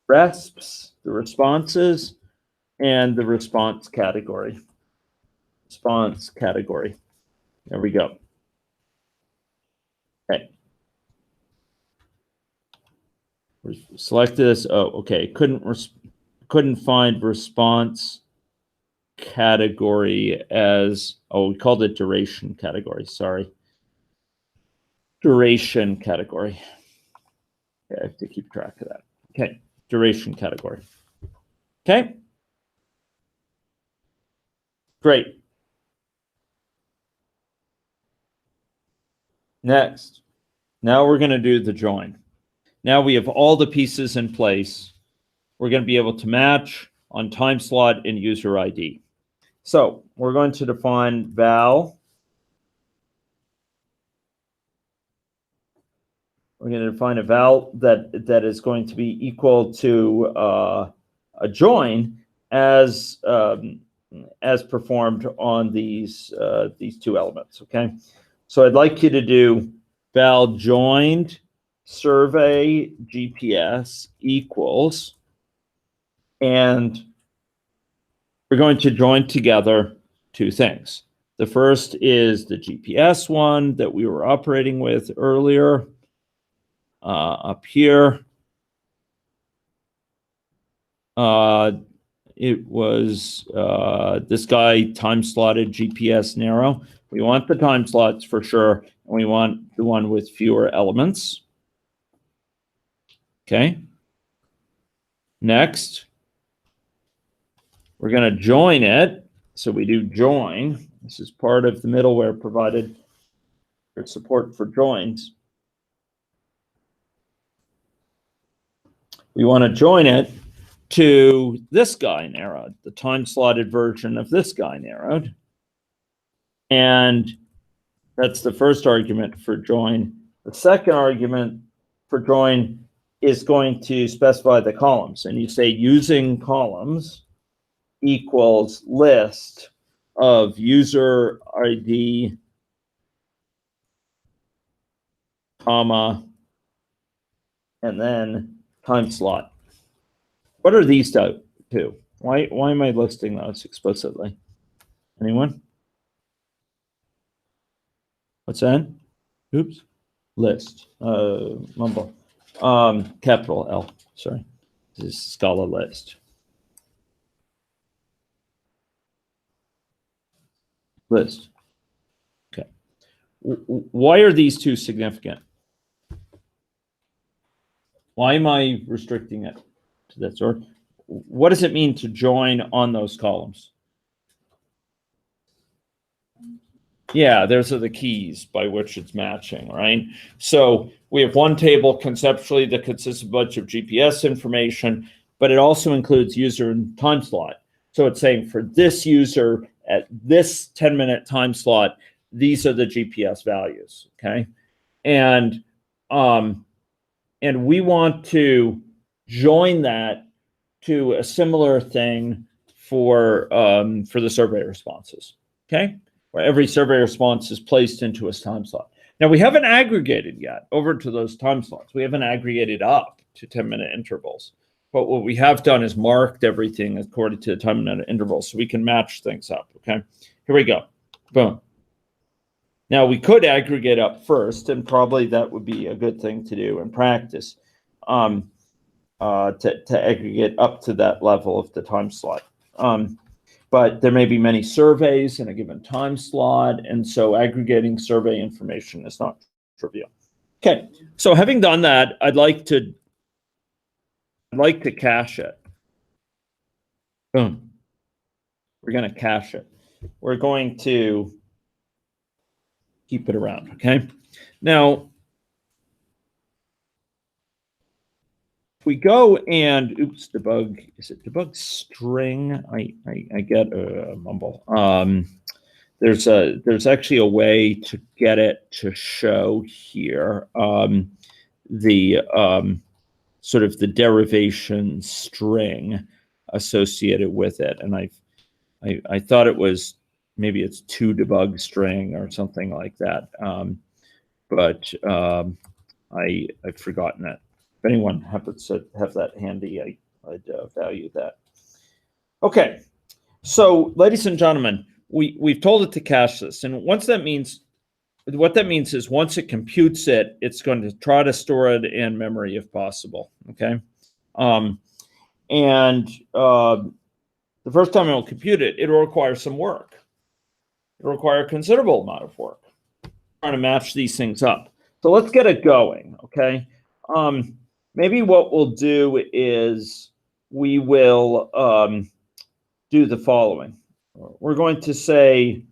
resps, the responses, and the response category. Response category. There we go. Okay. Select this. Oh, okay. Couldn't find response category as, oh, we called it duration category. Sorry. Duration category. Okay, I have to keep track of that. Okay. Duration category. Okay. Great. Next. Now we're going to do the join. Now we have all the pieces in place. We're going to be able to match on time slot and user ID. So we're going to define val. We're going to define a val that is going to be equal to a join as performed on these two elements. Okay, so I'd like you to do val joined survey GPS equals, and we're going to join together two things. The first is the GPS one that we were operating with earlier up here. It was this guy time slotted GPS narrow. We want the time slots for sure, and we want the one with fewer elements. Okay. Next, we're going to join it. So we do join. This is part of the middleware provided for support for joins. We want to join it to this guy narrowed, the time slotted version of this guy narrowed. And that's the first argument for join. The second argument for join is going to specify the columns. And you say using columns equals list of user ID, comma, and then time slot. What are these two? Why am I listing those explicitly? Anyone? What's that? Oops. List. Mumble. Capital L. Sorry. This is Scala list. List. Okay. Why are these two significant? Why am I restricting it to this? Or what does it mean to join on those columns? Yeah, those are the keys by which it's matching, right? So we have one table conceptually that consists of a bunch of GPS information, but it also includes user and time slot. So it's saying for this user at this 10-minute time slot, these are the GPS values, okay? And we want to join that to a similar thing for the survey responses, okay? Where every survey response is placed into a time slot. Now, we haven't aggregated yet over to those time slots. We haven't aggregated up to 10-minute intervals. But what we have done is marked everything according to the 10-minute intervals so we can match things up, okay? Here we go. Boom. Now, we could aggregate up first, and probably that would be a good thing to do in practice, to aggregate up to that level of the time slot. But there may be many surveys in a given time slot, and so aggregating survey information is not trivial. Okay, so having done that, I'd like to cache it. Boom. We're going to cache it. We're going to keep it around, okay? Now, if we go and, oops, debug, is it debug string? I get a mumble. There's actually a way to get it to show here the sort of the derivation string associated with it, and I thought it was maybe it's to debug string or something like that. I've forgotten it. If anyone happens to have that handy, I'd value that. Okay, so ladies and gentlemen, we've told it to cache this, and what that means is once it computes it, it's going to try to store it in memory if possible. Okay, the first time it will compute it, it'll require some work. It'll require a considerable amount of work trying to match these things up. So let's get it going. Okay, maybe what we'll do is we will do the following. We're going to say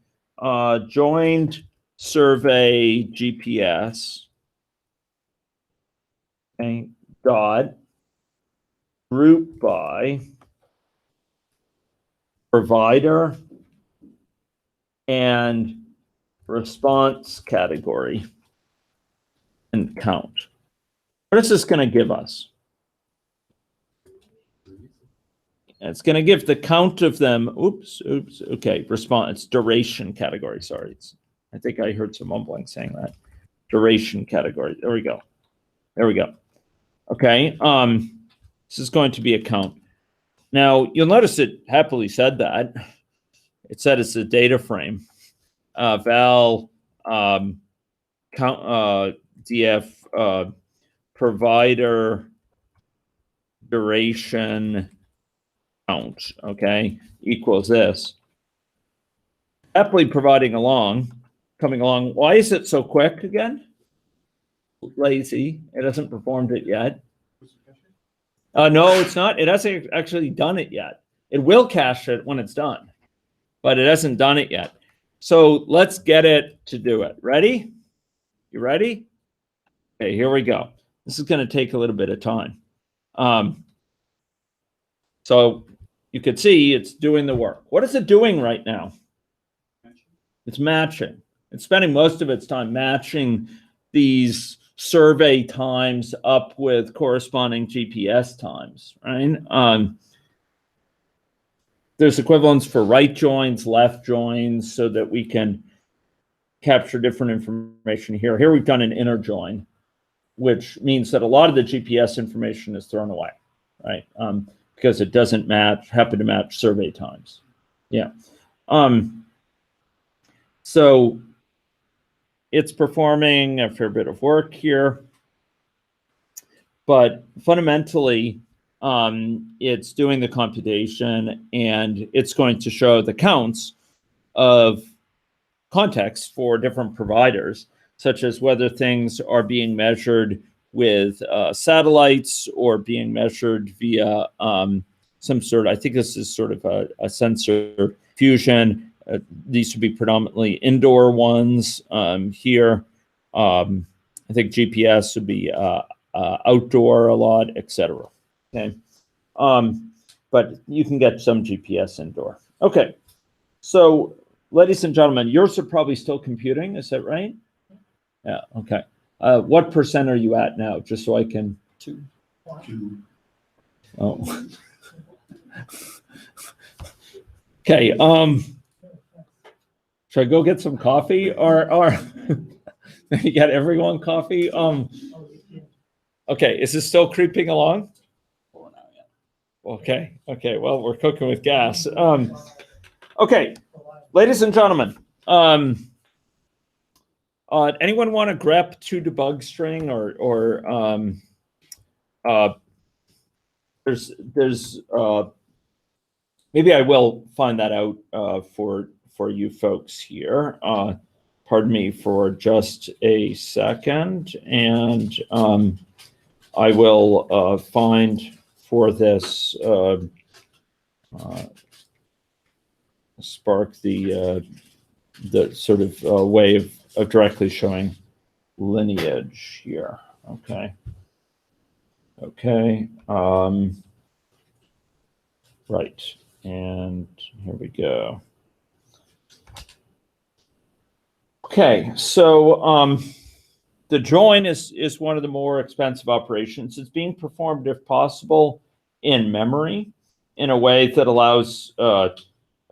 joined survey GPS, okay, dot group by provider and response category and count. What is this going to give us? It's going to give the count of them. Oops. Okay, response duration category. Sorry, I think I heard some mumbling saying that. Duration category. There we go. Okay. This is going to be a count. Now you'll notice it happily said that. It said it's a data frame. Val count df provider duration count, okay, equals this. Happily coming along. Why is it so quick again? Lazy. It hasn't performed it yet. No, it's not. It hasn't actually done it yet. It will cache it when it's done, but it hasn't done it yet. So let's get it to do it. Ready? You ready? Okay, here we go. This is going to take a little bit of time. So you could see it's doing the work. What is it doing right now? It's matching. It's spending most of its time matching these survey times up with corresponding GPS times, right? There's equivalents for right joins, left joins, so that we can capture different information here. Here we've done an inner join, which means that a lot of the GPS information is thrown away, right? Because it doesn't happen to match survey times. Yeah. So it's performing a fair bit of work here, but fundamentally, it's doing the computation, and it's going to show the counts of context for different providers, such as whether things are being measured with satellites or being measured via some sort of, I think this is sort of a sensor fusion. These would be predominantly indoor ones here. I think GPS would be outdoor a lot, etc. Okay, but you can get some GPS indoor. Okay, so ladies and gentlemen, yours are probably still computing. Is that right? Yeah. Okay. What percent are you at now? Just so I can. 2. Oh. Okay. Should I go get some coffee or maybe get everyone coffee? Okay. Is this still creeping along? Okay. Okay. Well, we're cooking with gas. Okay, ladies and gentlemen. Anyone want to grep to debug string or there's maybe I will find that out for you folks here. Pardon me for just a second, and I will find for this Spark the sort of way of directly showing lineage here. Okay. Okay. Right. And here we go. Okay. So the join is one of the more expensive operations. It's being performed, if possible, in memory in a way that allows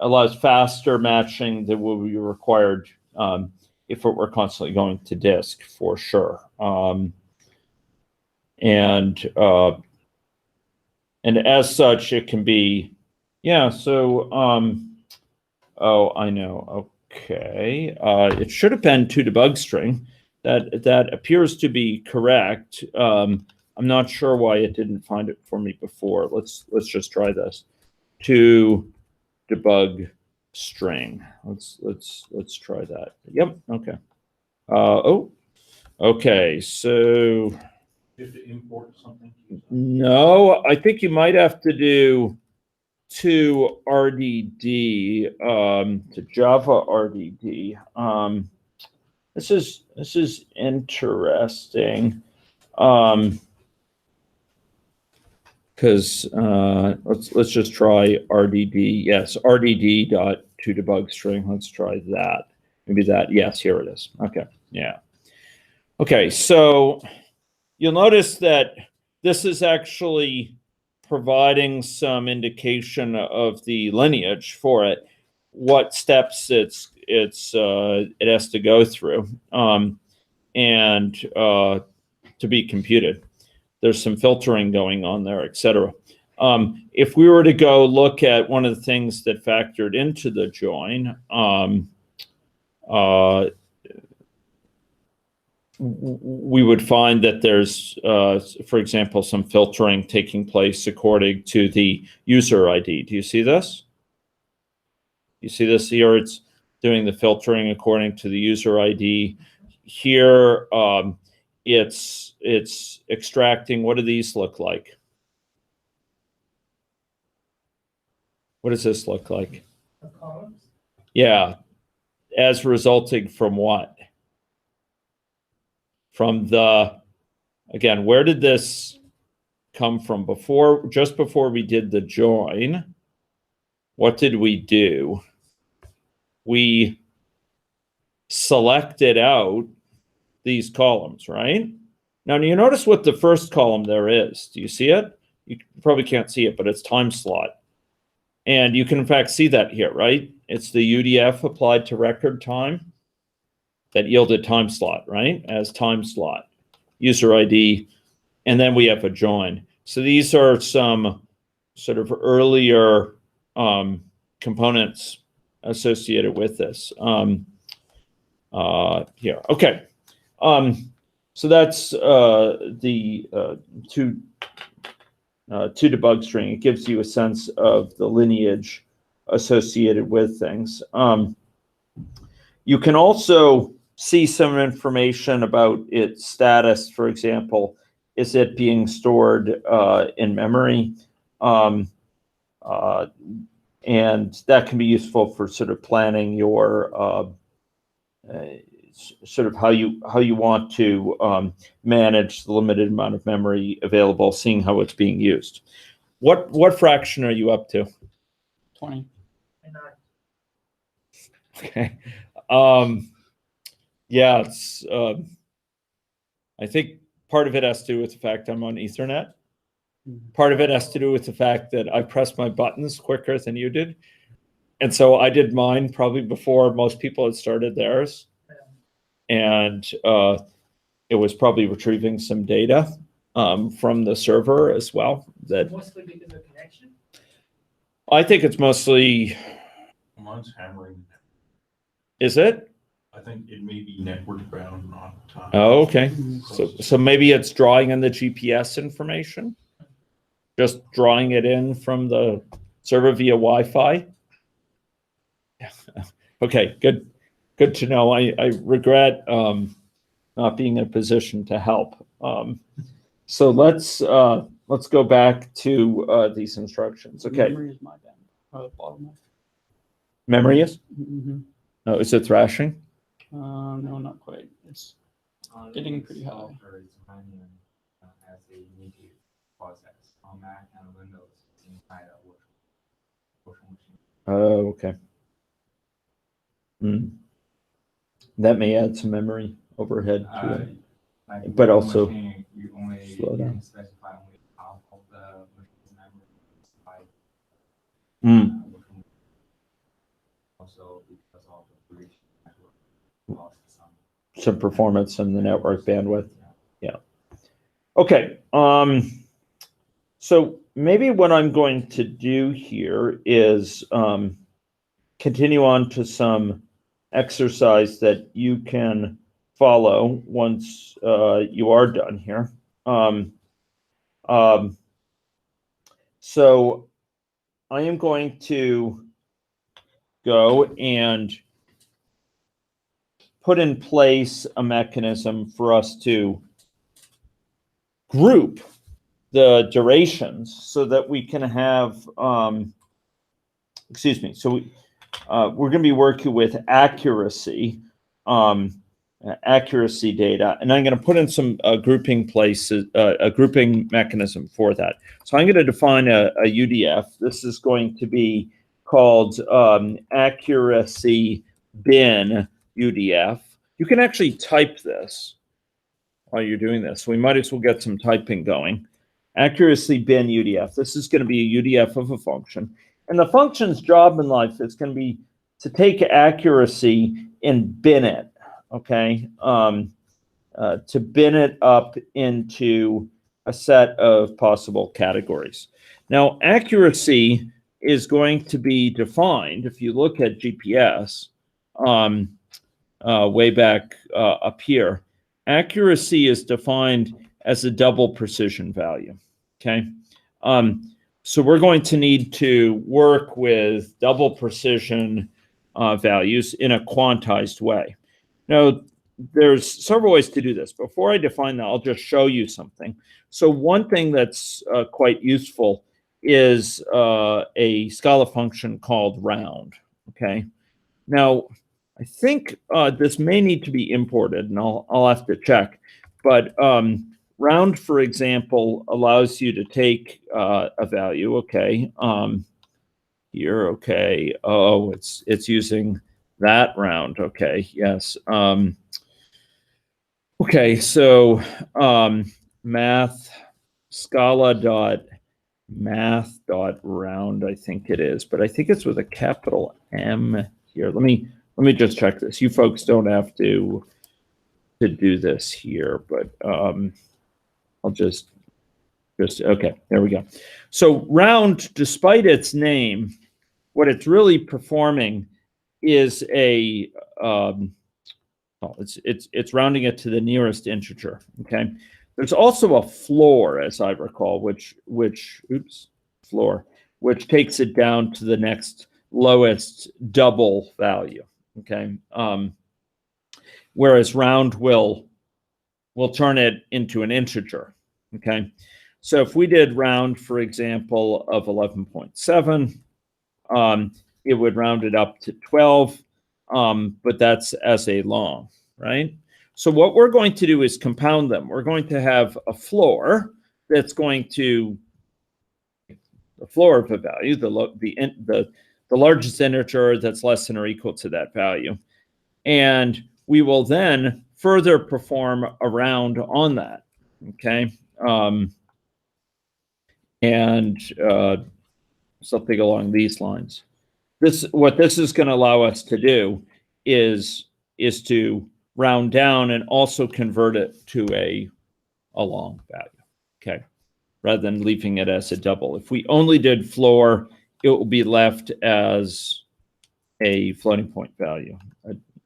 allows faster matching than would be required if it were constantly going to disk, for sure. And as such, it can be, yeah. So, oh, I know. Okay, it should have been to debug string. That appears to be correct. I'm not sure why it didn't find it for me before. Let's just try this. To debug string. Let's try that. Yep. Okay. Oh. Okay. So. You have to import something. No, I think you might have to do to RDD, to Java RDD. This is interesting. Because let's just try RDD. Yes, RDD dot to debug string. Let's try that. Maybe that. Yes, here it is. Okay. Yeah. Okay. So you'll notice that this is actually providing some indication of the lineage for it, what steps it has to go through, and to be computed. There's some filtering going on there, etc. If we were to go look at one of the things that factored into the join, we would find that there's, for example, some filtering taking place according to the user ID. Do you see this? You see this here? It's doing the filtering according to the user ID. Here, it's extracting. What do these look like? What does this look like? The columns? Yeah, as resulting from what? From the, again, where did this come from? Just before we did the join, what did we do? We selected out these columns, right? Now, do you notice what the first column there is? Do you see it? You probably can't see it, but it's time slot. And you can, in fact, see that here, right? It's the UDF applied to record time that yielded time slot, right? As time slot, user ID, and then we have a join. So these are some sort of earlier components associated with this. Here, okay. So that's the to debug string. It gives you a sense of the lineage associated with things. You can also see some information about its status. For example, is it being stored in memory? And that can be useful for sort of planning your sort of how you want to manage the limited amount of memory available, seeing how it's being used. What fraction are you up to? 20. Okay. Yeah, it's I think part of it has to do with the fact I'm on Ethernet. Part of it has to do with the fact that I pressed my buttons quicker than you did. And so I did mine probably before most people had started theirs. And it was probably retrieving some data from the server as well. That Mostly because of connection? I think it's mostly. Mine's hammering. Is it? I think it may be network bound, not. Oh, okay. So maybe it's drawing in the GPS information, just drawing it in from the server via Wi-Fi. Okay, good to know. I regret not being in a position to help. So let's go back to these instructions. Okay. Memory is my bottleneck. Memory is? Mm-hmm. Oh, is it thrashing? No, not quite. It's getting pretty high. As a immediate process on Mac and Windows inside a virtual machine. Oh, okay. That may add some memory overhead to it. Like But also machine, you only slow down. can specify only half of the machine's memory. also because of the bridge network lost Some performance in the network bandwidth. Yeah. Okay. So maybe what I'm going to do here is continue on to some exercise that you can follow once you are done here. So I am going to go and put in place a mechanism for us to group the durations so that we can have, excuse me, so we're going to be working with accuracy, accuracy data, and I'm going to put in some grouping places, a grouping mechanism for that. So I'm going to define a UDF. This is going to be called accuracy bin UDF. You can actually type this while you're doing this. We might as well get some typing going. Accuracy bin UDF. This is going to be a UDF of a function. And the function's job in life is going to be to take accuracy and bin it, okay? To bin it up into a set of possible categories. Now, accuracy is going to be defined, if you look at GPS, way back up here, accuracy is defined as a double precision value, okay? So we're going to need to work with double precision values in a quantized way. Now, there's several ways to do this. Before I define that, I'll just show you something. So one thing that's quite useful is a Scala function called round, okay? Now, I think this may need to be imported, and I'll have to check. But round, for example, allows you to take a value, okay? Here, okay. Oh, it's using that round, okay? Yes. Okay, so math scala.math.round, I think it is, but I think it's with a capital M here. Let me just check this. You folks don't have to do this here, but I'll just okay, there we go. So round, despite its name, what it's really performing is a it's rounding it to the nearest integer, okay? There's also a floor, as I recall, which takes it down to the next lowest double value, okay? Whereas round will turn it into an integer, okay? So if we did round, for example, of 11.7, it would round it up to 12, but that's as a long, right? So what we're going to do is compound them. We're going to have a floor that's going to, the floor of a value, the largest integer that's less than or equal to that value. And we will then further perform a round on that, okay? Something along these lines. What this is going to allow us to do is to round down and also convert it to a long value, okay? Rather than leaving it as a double. If we only did floor, it will be left as a floating point value,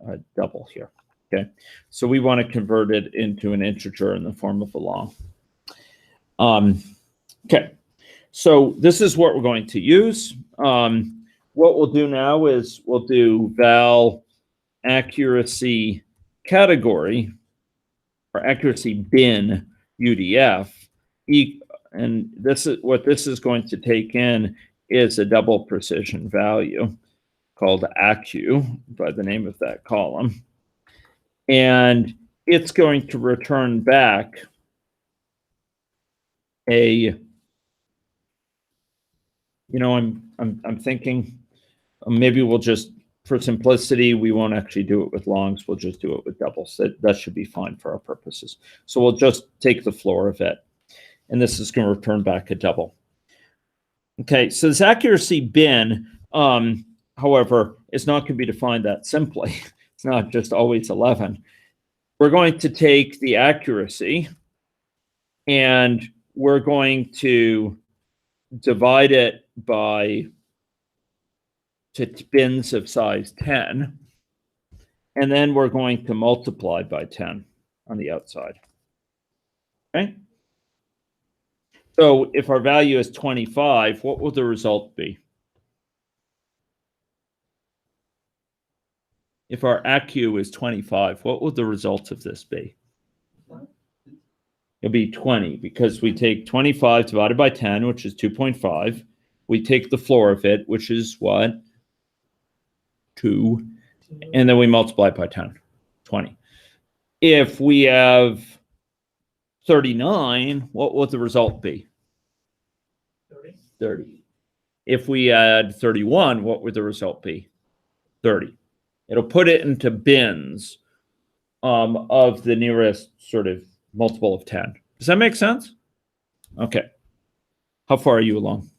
a double here, okay? So we want to convert it into an integer in the form of a long. Okay, so this is what we're going to use. What we'll do now is we'll do val accuracy category or accuracy bin UDF, and this is what this is going to take in is a double precision value called accu by the name of that column, and it's going to return back a, you know, I'm thinking maybe we'll just, for simplicity, we won't actually do it with longs. We'll just do it with doubles. That should be fine for our purposes. So we'll just take the floor of it, and this is going to return back a double. Okay, so this accuracy bin, however, is not going to be defined that simply. It's not just always 11. We're going to take the accuracy and we're going to divide it by to bins of size 10. And then we're going to multiply by 10 on the outside. Okay? So if our value is 25, what will the result be? If our ACU is 25, what will the result of this be? It'll be 20 because we take 25 divided by 10, which is 2.5. We take the floor of it, which is what? 2. And then we multiply it by 10, 20. If we have 39, what would the result be? 30. If we add 31, what would the result be? 30. It'll put it into bins of the nearest sort of multiple of 10. Does that make sense? Okay. How far are you along?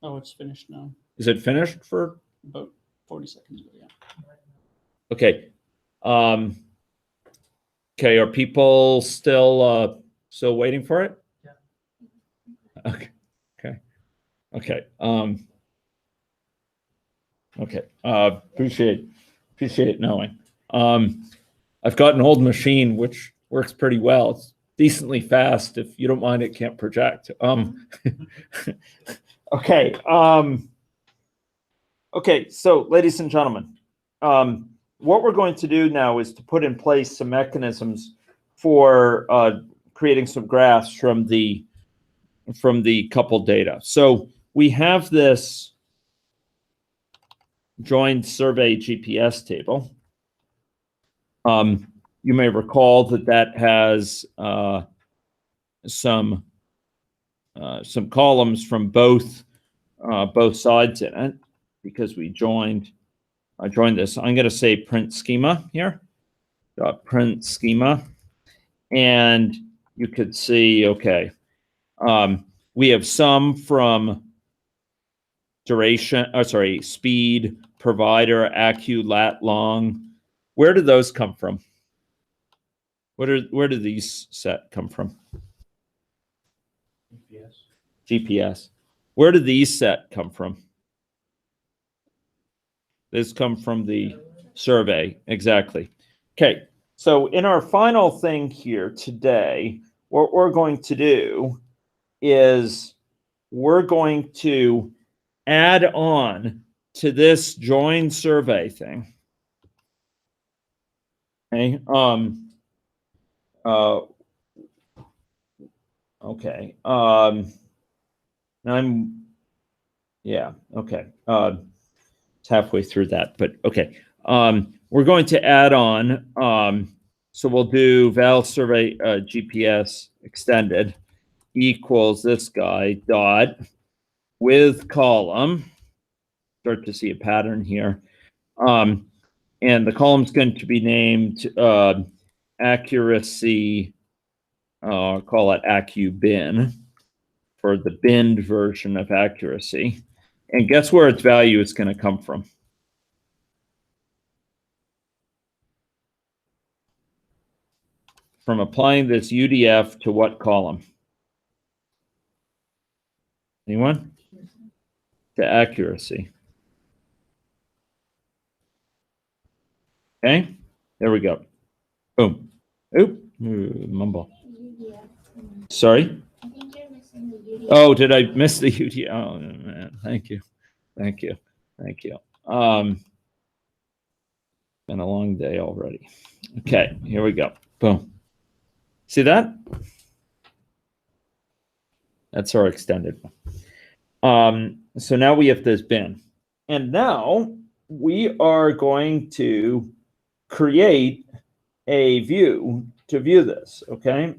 Oh, it's finished now. Is it finished for? About 40 seconds ago, yeah. Okay. Okay, are people still waiting for it? Yeah. Okay. Okay. Okay. Appreciate knowing. I've got an old machine which works pretty well. It's decently fast. If you don't mind, it can't project. Okay. Okay. So, ladies and gentlemen, what we're going to do now is to put in place some mechanisms for creating some graphs from the coupled data. So we have this joined survey GPS table. You may recall that has some columns from both sides in it because I joined this. I'm going to say print schema here. Print schema, and you could see, okay, we have some from duration, speed, provider, ACU, lat, long. Where do those come from? Where do these set come from? GPS. Where do these set come from? This come from the survey, exactly. Okay, so in our final thing here today, what we're going to do is we're going to add on to this join survey thing. Okay. Okay. Okay. It's halfway through that, but okay. We're going to add on. So we'll do val survey GPS extended equals this guy dot with column. Start to see a pattern here. And the column's going to be named accuracy, call it ACU bin for the binned version of accuracy. And guess where its value is going to come from? From applying this UDF to what column? Anyone? To accuracy. Okay, there we go. Boom. Oop, mumble. Sorry? I think you're missing the UDF. Oh, did I miss the UDF? Oh, man. Thank you. Been a long day already. Okay, here we go. Boom. See that? That's our extended one. So now we have this bin. And now we are going to create a view to view this, okay?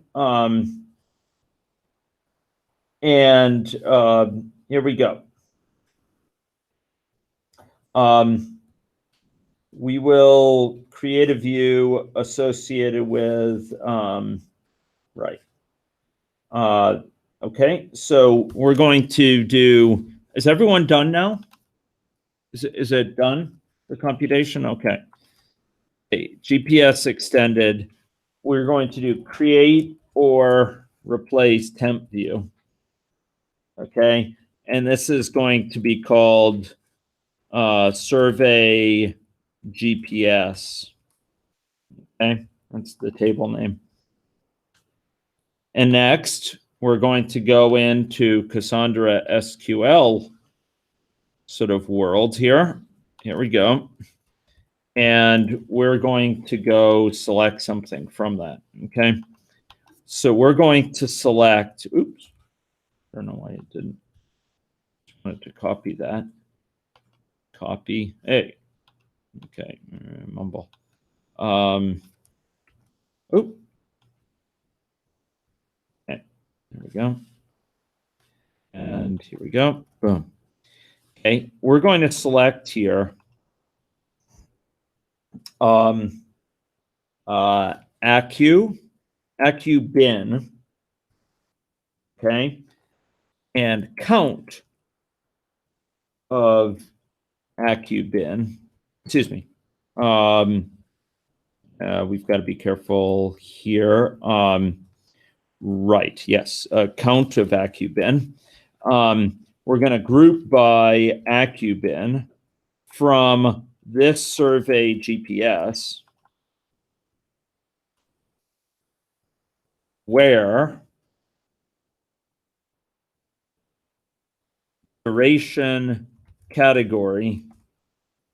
Here we go. We will create a view associated with, right. Okay, so we're going to do, is everyone done now? Is it done? the computation? Okay. GPS extended. We're going to do create or replace temp view. Okay. And this is going to be called survey GPS. Okay. That's the table name. And next, we're going to go into Cassandra SQL sort of world here. Here we go. And we're going to go select something from that, okay? So we're going to select, oops, I don't know why it didn't. Just wanted to copy that. Copy, hey, okay, mumble. Oop. Okay, there we go. And here we go, boom. Okay, we're going to select here accu bin, okay, and count of accu bin. Excuse me. We've got to be careful here. Right, yes, count of accu bin. We're going to group by accu bin from this survey GPS, where duration category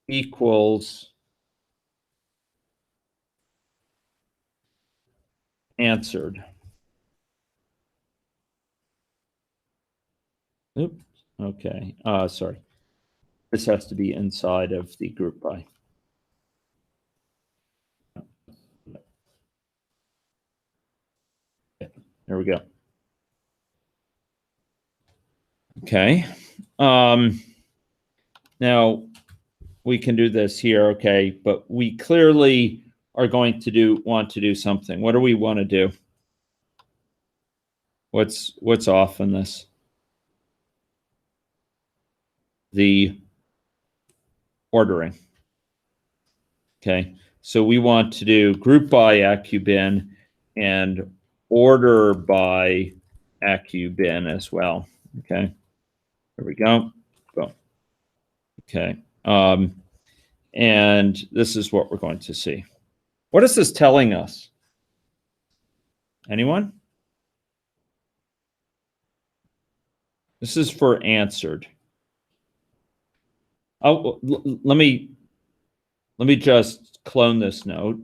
equals answered. Oops, okay, sorry. This has to be inside of the group by. There we go. Okay. Now we can do this here, okay, but we clearly are going to want to do something. What do we want to do? What's off in this? The ordering. Okay, so we want to do group by accu bin and order by accu bin as well. Okay, there we go. Boom. Okay, and this is what we're going to see. What is this telling us? Anyone? This is for answered. Oh, let me just clone this note.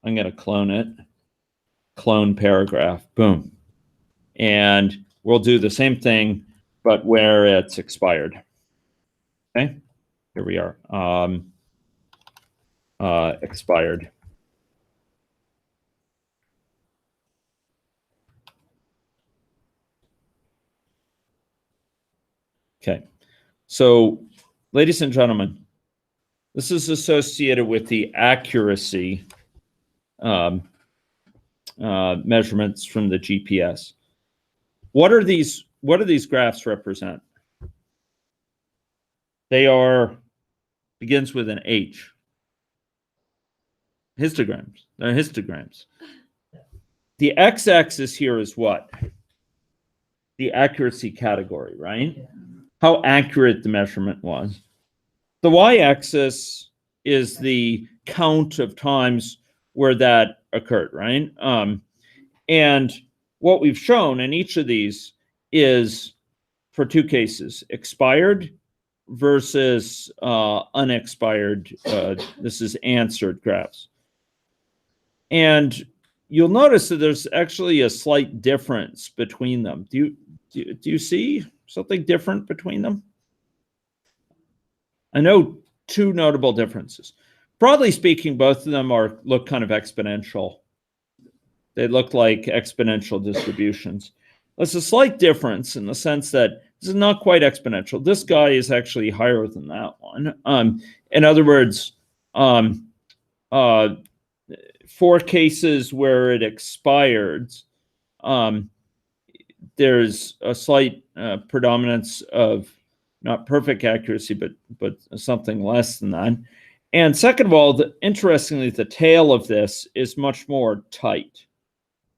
I'm going to clone it. Clone paragraph. Boom. And we'll do the same thing, but where it's expired. Okay. Here we are. Expired. Okay. So, ladies and gentlemen, this is associated with the accuracy measurements from the GPS. What do these graphs represent? They are, begins with an H. Histograms. They're histograms. The x-axis here is what? The accuracy category, right? Yeah. How accurate the measurement was. The y-axis is the count of times where that occurred, right? And what we've shown in each of these is for two cases, expired versus unexpired. This is answered graphs. And you'll notice that there's actually a slight difference between them. Do you see something different between them? I know two notable differences. Broadly speaking, both of them look kind of exponential. They look like exponential distributions. There's a slight difference in the sense that this is not quite exponential. This guy is actually higher than that one. In other words, for cases where it expired, there's a slight predominance of not perfect accuracy, but something less than that. And second of all, interestingly, the tail of this is much more tight.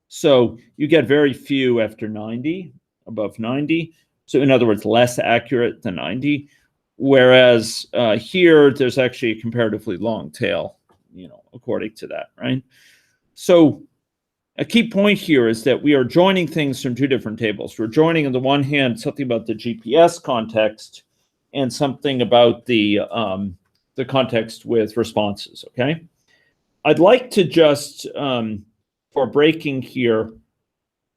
So you get very few after 90, above 90. So in other words, less accurate than 90. Whereas here, there's actually a comparatively long tail, according to that, right? So a key point here is that we are joining things from two different tables. We're joining, on the one hand, something about the GPS context and something about the context with responses, okay? I'd like to just, for breaking here,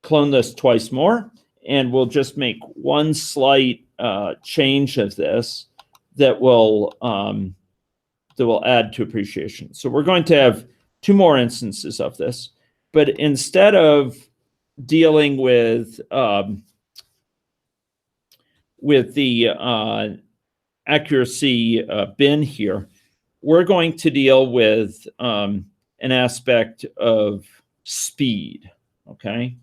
clone this twice more, and we'll just make one slight change of this that will add to appreciation. So we're going to have two more instances of this, but instead of dealing with the accuracy bin here, we're going to deal with an aspect of speed, okay?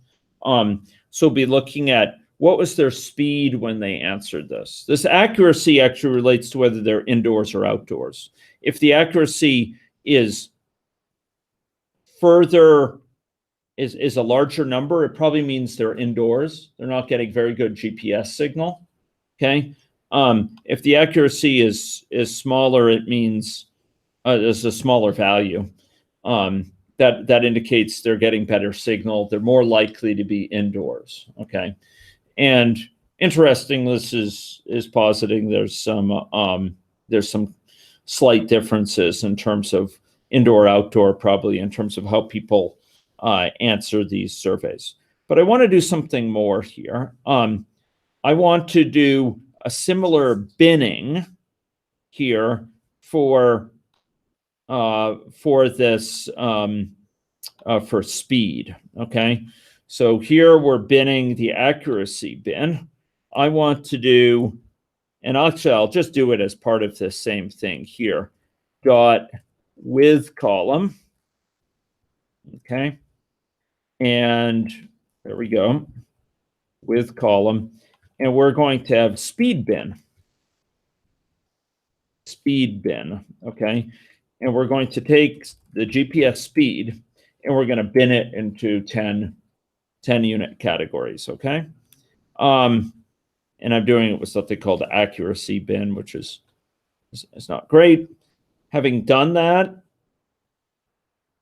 So we'll be looking at what was their speed when they answered this. This accuracy actually relates to whether they're indoors or outdoors. If the accuracy is further, is a larger number, it probably means they're indoors. They're not getting very good GPS signal, okay? If the accuracy is smaller, it means there's a smaller value. That indicates they're getting better signal. They're more likely to be indoors, okay? And interesting, this is positing there's some slight differences in terms of indoor, outdoor, probably in terms of how people answer these surveys. But I want to do something more here. I want to do a similar binning here for this for speed, okay? So here we're binning the accuracy bin. I want to do, and actually I'll just do it as part of this same thing here, dot with column, okay? And there we go, with column. And we're going to have speed bin, okay? And we're going to take the GPS speed and we're going to bin it into 10 unit categories, okay? And I'm doing it with something called the accuracy bin, which is not great. Having done that,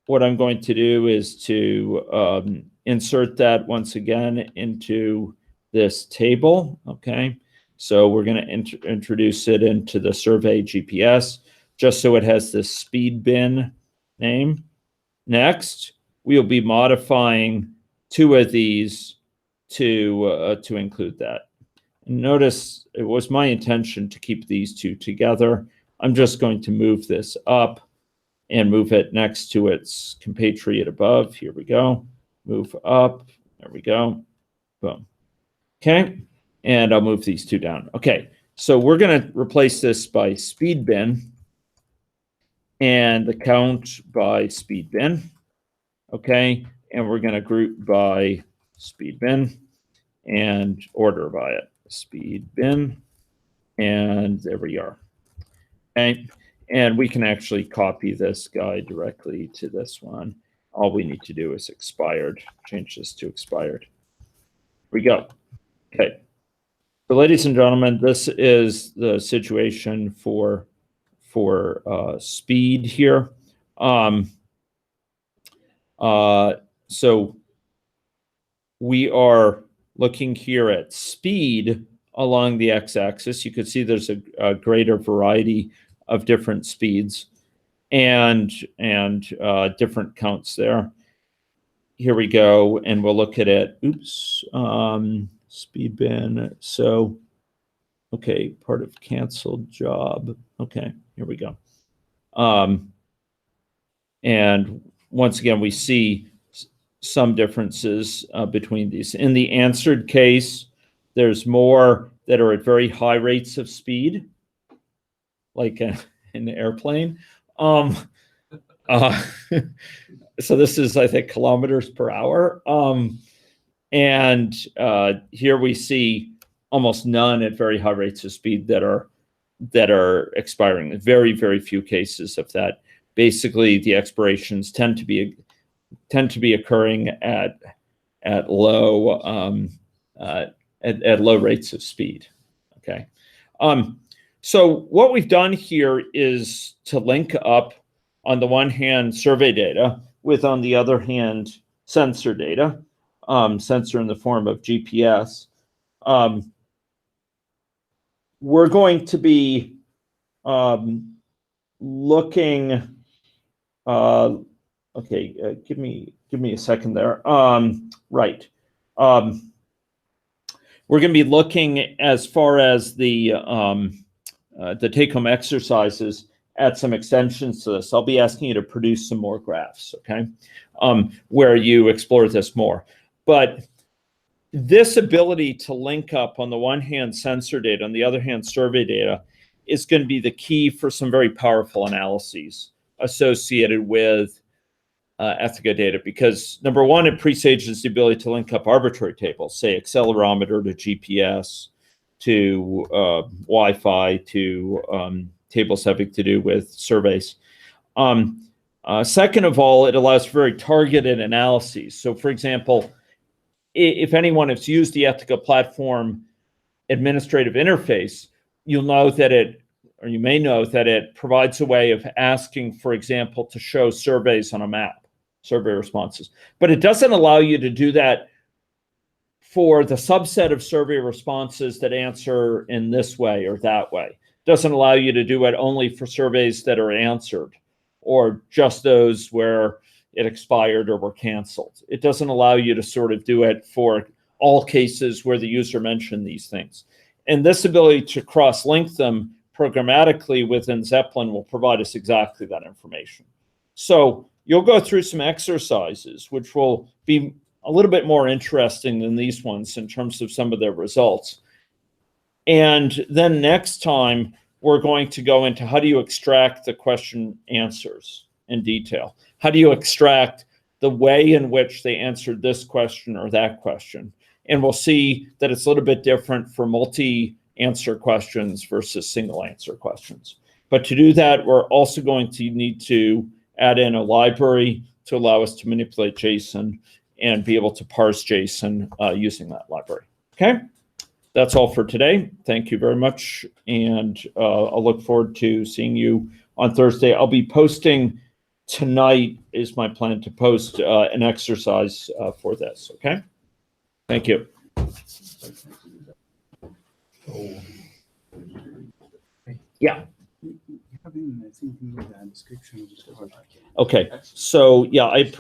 what I'm going to do is to insert that once again into this table, okay? So we're going to introduce it into the survey GPS, just so it has this speed bin name. Next, we'll be modifying two of these to include that. And notice it was my intention to keep these two together. I'm just going to move this up and move it next to its compatriot above. Here we go. Move up. There we go. Boom. Okay. And I'll move these two down. Okay. So we're going to replace this by speed bin and the count by speed bin. Okay. And we're going to group by speed bin and order by it. Speed bin. And there we are. Okay. And we can actually copy this guy directly to this one. All we need to do is expired. Change this to expired. Here we go. Okay. So ladies and gentlemen, this is the situation for speed here. So we are looking here at speed along the x-axis. You can see there's a greater variety of different speeds and different counts there. Here we go, and we'll look at it. Oops, speed bin. So, okay, part of canceled job. Okay, here we go. And once again, we see some differences between these. In the answered case, there's more that are at very high rates of speed, like in the airplane. So this is, I think, kilometers per hour. And here we see almost none at very high rates of speed that are that are expiring. Very, very few cases of that. Basically, the expirations tend to be occurring at low at low rates of speed. Okay. So what we've done here is to link up, on the one hand, survey data with, on the other hand, sensor data, sensor in the form of GPS. We're going to be looking. Okay, give me a second there. Right. We're going to be looking, as far as the take-home exercises, at some extensions to this. I'll be asking you to produce some more graphs, okay, where you explore this more. But this ability to link up, on the one hand, sensor data, on the other hand, survey data, is going to be the key for some very powerful analyses associated with Ethica data, because number one, it presages the ability to link up arbitrary tables, say accelerometer to GPS, to Wi-Fi, to tables having to do with surveys. Second of all, it allows for very targeted analyses. So, for example, if anyone has used the Ethica platform administrative interface, you'll know that you may know that it provides a way of asking, for example, to show surveys on a map, survey responses. But it doesn't allow you to do that for the subset of survey responses that answer in this way or that way. It doesn't allow you to do it only for surveys that are answered, or just those where it expired or were canceled. It doesn't allow you to sort of do it for all cases where the user mentioned these things. And this ability to cross-link them programmatically within Zeppelin will provide us exactly that information. So you'll go through some exercises, which will be a little bit more interesting than these ones in terms of some of their results. And then next time, we're going to go into how do you extract the question answers in detail? How do you extract the way in which they answered this question or that question? And we'll see that it's a little bit different for multi-answer questions versus single-answer questions. But to do that, we're also going to need to add in a library to allow us to manipulate JSON and be able to parse JSON using that library. Okay? That's all for today. Thank you very much. And I'll look forward to seeing you on Thursday. I'll be posting tonight, is my plan to post an exercise for this. Okay? Thank you. Yeah. You have in the description of this code. Okay. So, yeah, I